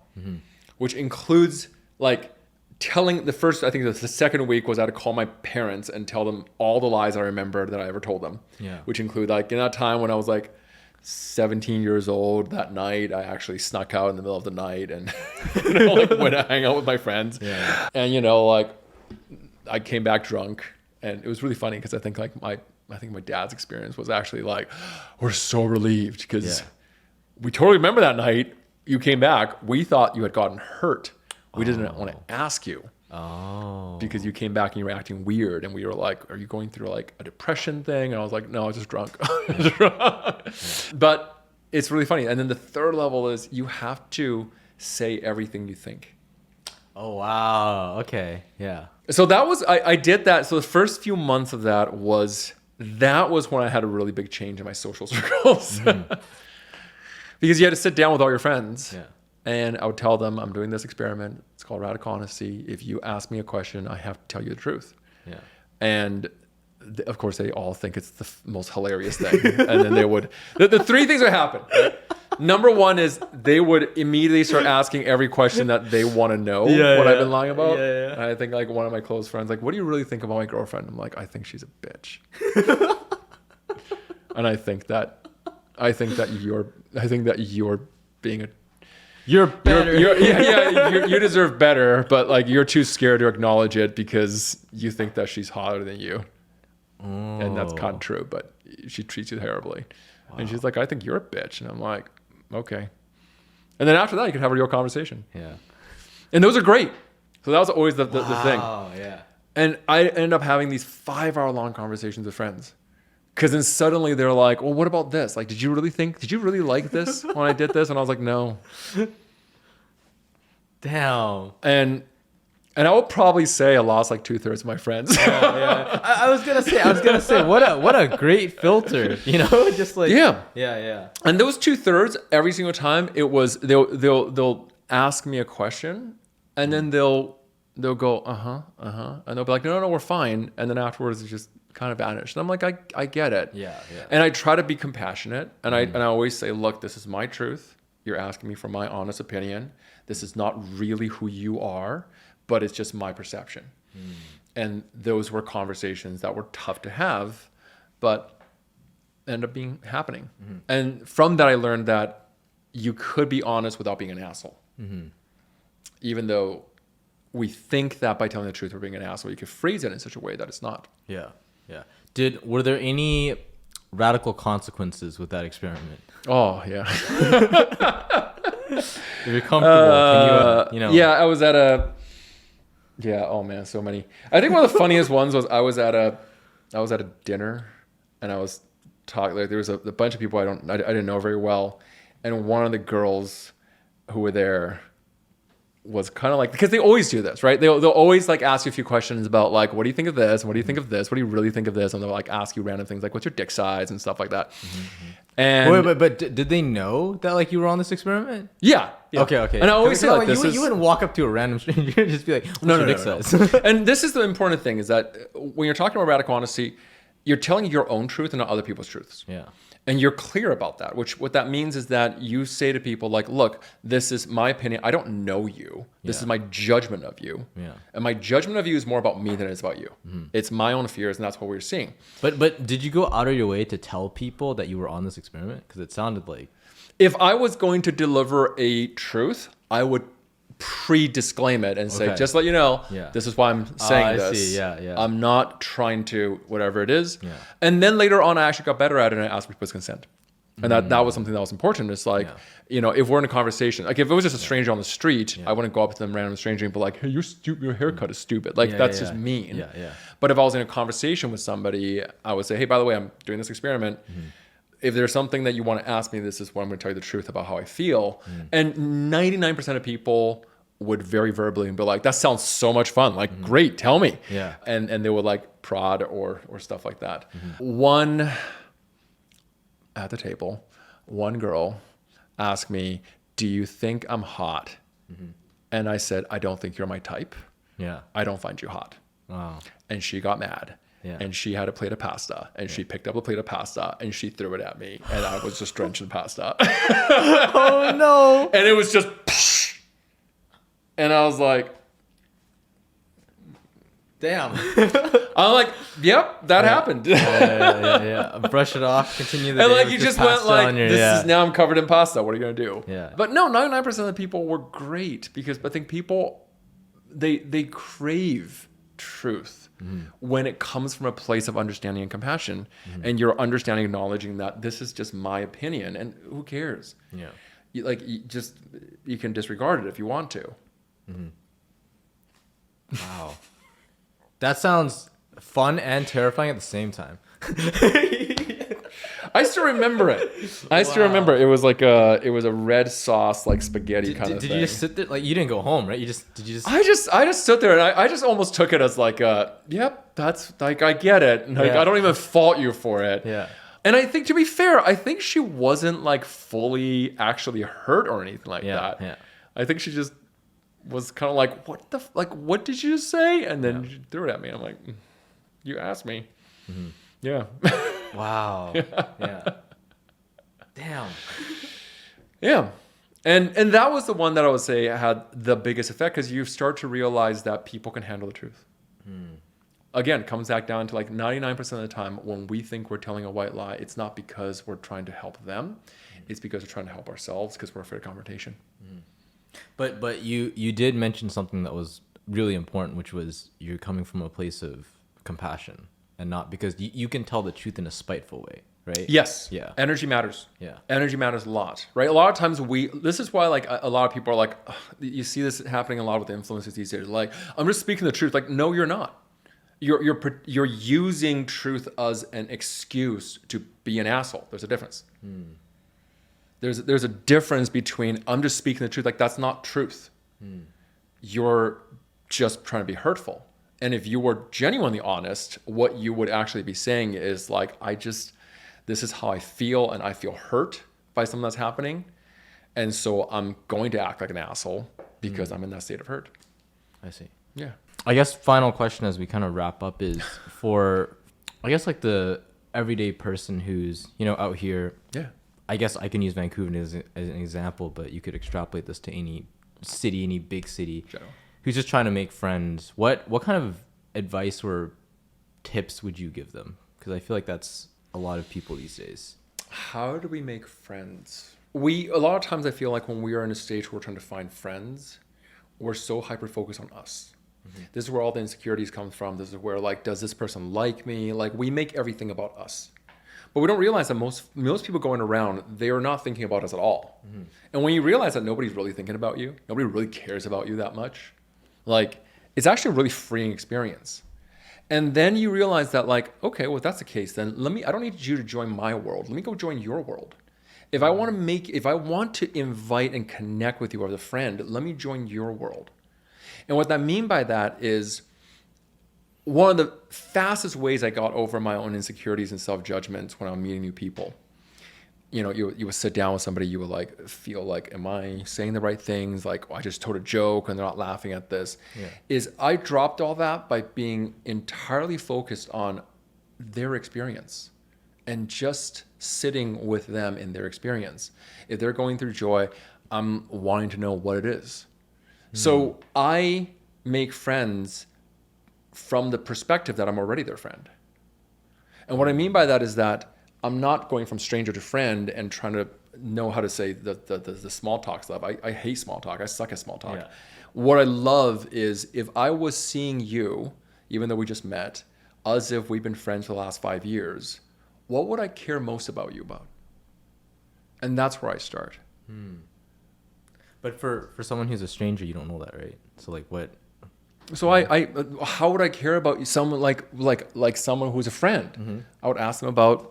which includes like telling I think the second week was I had to call my parents and tell them all the lies I remembered that I ever told them, which include like in that time when I was like 17 years old, that night I actually snuck out in the middle of the night and like went to hang out with my friends. And like I came back drunk, and it was really funny because I think my dad's experience was actually like, we're so relieved because we totally remember that night you came back. We thought you had gotten hurt. We didn't want to ask you. Because you came back and you were acting weird, and we were like, are you going through like a depression thing? And I was like, no, I was just drunk. But it's really funny. And then the third level is you have to say everything you think. Oh, wow. Okay. Yeah. So that was, I did that. So the first few months of that was when I had a really big change in my social circles. Because you had to sit down with all your friends. Yeah. And I would tell them, I'm doing this experiment. It's called radical honesty. If you ask me a question, I have to tell you the truth. Yeah. And of course, they all think it's the most hilarious thing. And then they would, the 3 things would happen. Right? Number 1 is they would immediately start asking every question that they want to know what I've been lying about. And I think like one of my close friends, like, what do you really think about my girlfriend? I'm like, I think she's a bitch. And I think that you're being a, you're better. You deserve better, but like you're too scared to acknowledge it because you think that she's hotter than you. And that's kind of true, but she treats you terribly. Wow. And she's like, I think you're a bitch. And I'm like, okay. And then after that, you can have a real conversation. Yeah. And those are great. So that was always the thing. Oh, yeah. And I ended up having these 5-hour-long conversations with friends. Because then suddenly they're like, well, what about this? Like, did you really like this when I did this? And I was like, no. Damn. And I will probably say I lost like 2/3 of my friends. I was gonna say, what a great filter, just like yeah. And those 2/3 every single time, it was they'll ask me a question, and then they'll go and they'll be like, no, we're fine, and then afterwards it's just kind of vanished. And I'm like, I get it. Yeah. And I try to be compassionate, and I always say, look, this is my truth. You're asking me for my honest opinion. This is not really who you are, but it's just my perception. And those were conversations that were tough to have, but end up happening. And from that, I learned that you could be honest without being an asshole. Even though we think that by telling the truth we're being an asshole, you could phrase it in such a way that it's not. Yeah. Were there any radical consequences with that experiment? Oh, yeah. If you're comfortable, can you? Yeah, I was at a. Yeah. Oh man, so many. I think one of the funniest ones was I was at a dinner, and I was talking. Like, there was a bunch of people I didn't know very well, and one of the girls who were there was kind of like, because they always do this, right? They'll always like ask you a few questions about like, what do you think of this? And what do you think of this? What do you really think of this? And they'll like ask you random things like, what's your dick size and stuff like that. And but did they know that like you were on this experiment? Yeah. Okay. And I always say like this you wouldn't walk up to a random stranger and just be like, what's your dick size? And this is the important thing, is that when you're talking about radical honesty, you're telling your own truth and not other people's truths. Yeah. And you're clear about that, what that means is that you say to people like, look, this is my opinion. I don't know you. This is my judgment of you. Yeah. And my judgment of you is more about me than it is about you. It's my own fears, and that's what we're seeing. But did you go out of your way to tell people that you were on this experiment? Because it sounded like... If I was going to deliver a truth, I would pre-disclaim it and say, just let you know, this is why I'm saying this. See. Yeah. I'm not trying to whatever it is. Yeah. And then later on, I actually got better at it, and I asked people's consent. And that was something that was important. It's like, if we're in a conversation, like if it was just a stranger on the street, I wouldn't go up to them, random stranger, and be like, hey, your haircut is stupid. Like that's just mean. Yeah. But if I was in a conversation with somebody, I would say, hey, by the way, I'm doing this experiment. If there's something that you want to ask me, this is what I'm going to tell you the truth about how I feel. And 99% of people would very verbally and be like, that sounds so much fun. Like, great, tell me. Yeah. And they would like prod or stuff like that. One at the table, one girl asked me, do you think I'm hot? And I said, I don't think you're my type. Yeah. I don't find you hot. Wow. And she got mad. Yeah. And she had a plate of pasta, and she picked up a plate of pasta and she threw it at me, and I was just drenched in pasta. Oh no. And it was just, and I was like, damn. I'm like, yep, that happened. Yeah. Brush it off. Continue the And day like with you just just went pasta like, on your- this is now I'm covered in pasta. What are you gonna do? Yeah. But no, 99% of the people were great because I think people they crave truth when it comes from a place of understanding and compassion, and you're understanding, acknowledging that this is just my opinion, and who cares? Yeah. You can disregard it if you want to. Wow. That sounds fun and terrifying at the same time. I still remember it. I still remember it was like it was a red sauce like spaghetti kind of thing. Did you just sit there? Like you didn't go home, right? I just stood there and I just almost took it as like yep, that's like I get it. Like Yeah. I don't even fault you for it. Yeah. And I think to be fair, I think she wasn't like fully actually hurt or anything like that. Yeah. I think she just was kind of like, what did you just say? And then she threw it at me. I'm like, you asked me. Yeah. Wow. Yeah. Damn. Yeah. And that was the one that I would say had the biggest effect, because you start to realize that people can handle the truth. Again, it comes back down to like 99% of the time when we think we're telling a white lie, it's not because we're trying to help them. It's because we're trying to help ourselves because we're afraid of confrontation. But you did mention something that was really important, which was you're coming from a place of compassion and not because you can tell the truth in a spiteful way, right? Yes. Yeah. Energy matters. Yeah. Energy matters a lot, right? A lot of times this is why like a lot of people are like, ugh, you see this happening a lot with influencers these days. Like, I'm just speaking the truth. Like, no, you're not. You're using truth as an excuse to be an asshole. There's a difference. There's a difference between I'm just speaking the truth. Like, that's not truth. You're just trying to be hurtful. And if you were genuinely honest, what you would actually be saying is like, this is how I feel, and I feel hurt by something that's happening. And so I'm going to act like an asshole because I'm in that state of hurt. I see. Yeah. I guess final question as we kind of wrap up is for, I guess like the everyday person who's, out here. Yeah. I guess I can use Vancouver as an example, but you could extrapolate this to any city, any big city, who's just trying to make friends. What kind of advice or tips would you give them? Because I feel like that's a lot of people these days. How do we make friends? A lot of times I feel like when we are in a stage where we're trying to find friends, we're so hyper-focused on us. This is where all the insecurities come from. This is where like, does this person like me? Like, we make everything about us. But we don't realize that most people going around, they are not thinking about us at all. And when you realize that nobody's really thinking about you, nobody really cares about you that much, like, it's actually a really freeing experience. And then you realize that like, okay, well, if that's the case, then I don't need you to join my world. Let me go join your world. If I want to invite and connect with you as a friend, let me join your world. And what I mean by that is one of the fastest ways I got over my own insecurities and self-judgments when I'm meeting new people. You would sit down with somebody, you would like feel like, am I saying the right things? Like, I just told a joke and they're not laughing at this. Is I dropped all that by being entirely focused on their experience and just sitting with them in their experience. If they're going through joy, I'm wanting to know what it is. So I make friends from the perspective that I'm already their friend. And what I mean by that is that I'm not going from stranger to friend and trying to know how to say the small talk stuff. I hate small talk. I suck at small talk. Yeah. What I love is if I was seeing you, even though we just met, as if we've been friends for the last 5 years, what would I care most about you about? And that's where I start. But for someone who's a stranger, you don't know that, right? So like what? So I how would I care about someone like someone who's a friend? I would ask them about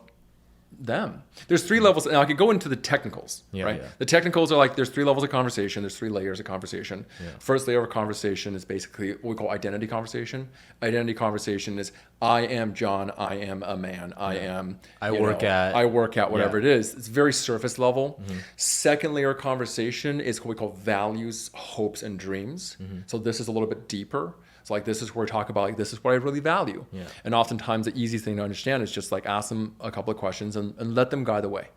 them. There's 3 levels, and I could go into the technicals, right? The technicals are like, there's 3 levels of conversation. There's 3 layers of conversation. First layer of conversation is basically what we call identity conversation. Identity conversation is, I am John, I am a man, I work at whatever it is. It's very surface level. Second layer of conversation is what we call values, hopes, and dreams. So this is a little bit deeper. So like, this is where we talk about, like, this is what I really value. And oftentimes the easiest thing to understand is just like ask them a couple of questions and let them guide the way,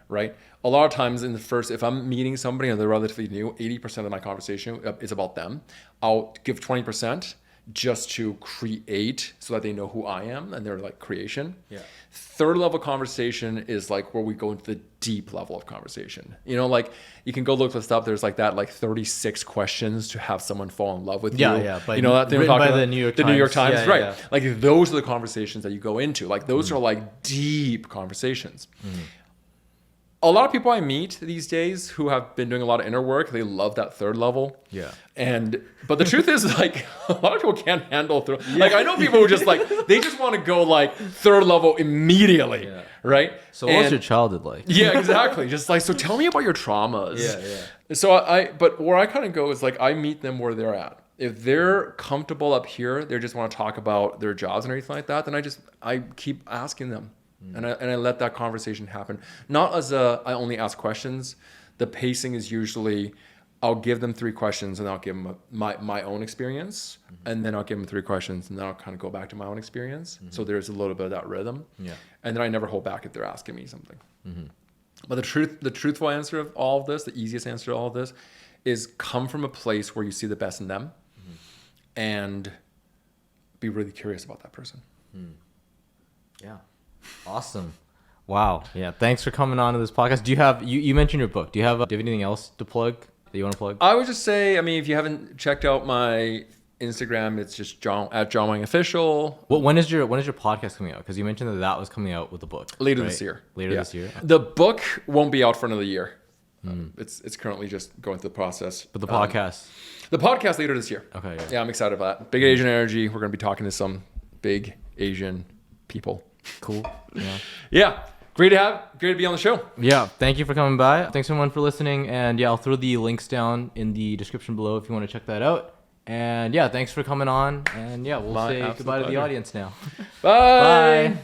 right? A lot of times in the first, if I'm meeting somebody and they're relatively new, 80% of my conversation is about them. I'll give 20% just to create so that they know who I am and their like creation. Third level conversation is like where we go into the deep level of conversation. You know, like you can go look this up. There's like that, like 36 questions to have someone fall in love with you. But you know that thing we're written talking by about? the New York Times, right? Like those are the conversations that you go into. Like those are like deep conversations. A lot of people I meet these days who have been doing a lot of inner work, they love that third level. But the truth is, like, a lot of people can't handle like, I know people who just like, they just want to go like third level immediately, right? So what's your childhood like? Exactly. Just like, so tell me about your traumas. So but where I kind of go is like, I meet them where they're at. If they're comfortable up here, they just want to talk about their jobs and everything like that, then I keep asking them. And I let that conversation happen. Not as I only ask questions. The pacing is usually, I'll give them 3 questions and I'll give them my own experience. And then I'll give them 3 questions and then I'll kind of go back to my own experience. So there's a little bit of that rhythm. And then I never hold back if they're asking me something. But the truthful answer of all of this, the easiest answer to all of this, is come from a place where you see the best in them and be really curious about that person. Awesome. Wow. Yeah. Thanks for coming on to this podcast. Do you have, you mentioned your book. Do you have anything else to plug that you want to plug? I would just say, I mean, if you haven't checked out my Instagram, it's just John Wang Official. Well, when is your podcast coming out? Because you mentioned that was coming out with the book. Later this year. This year. The book won't be out for another year. It's currently just going through the process. But the podcast? The podcast later this year. Okay. Yeah, I'm excited about that. Big Asian Energy. We're going to be talking to some big Asian people. Cool. Yeah. Great to be on the show. Yeah. Thank you for coming by. Thanks everyone for listening. And yeah, I'll throw the links down in the description below if you want to check that out. And yeah, thanks for coming on. And yeah, we'll say goodbye to the audience now. Bye. Bye.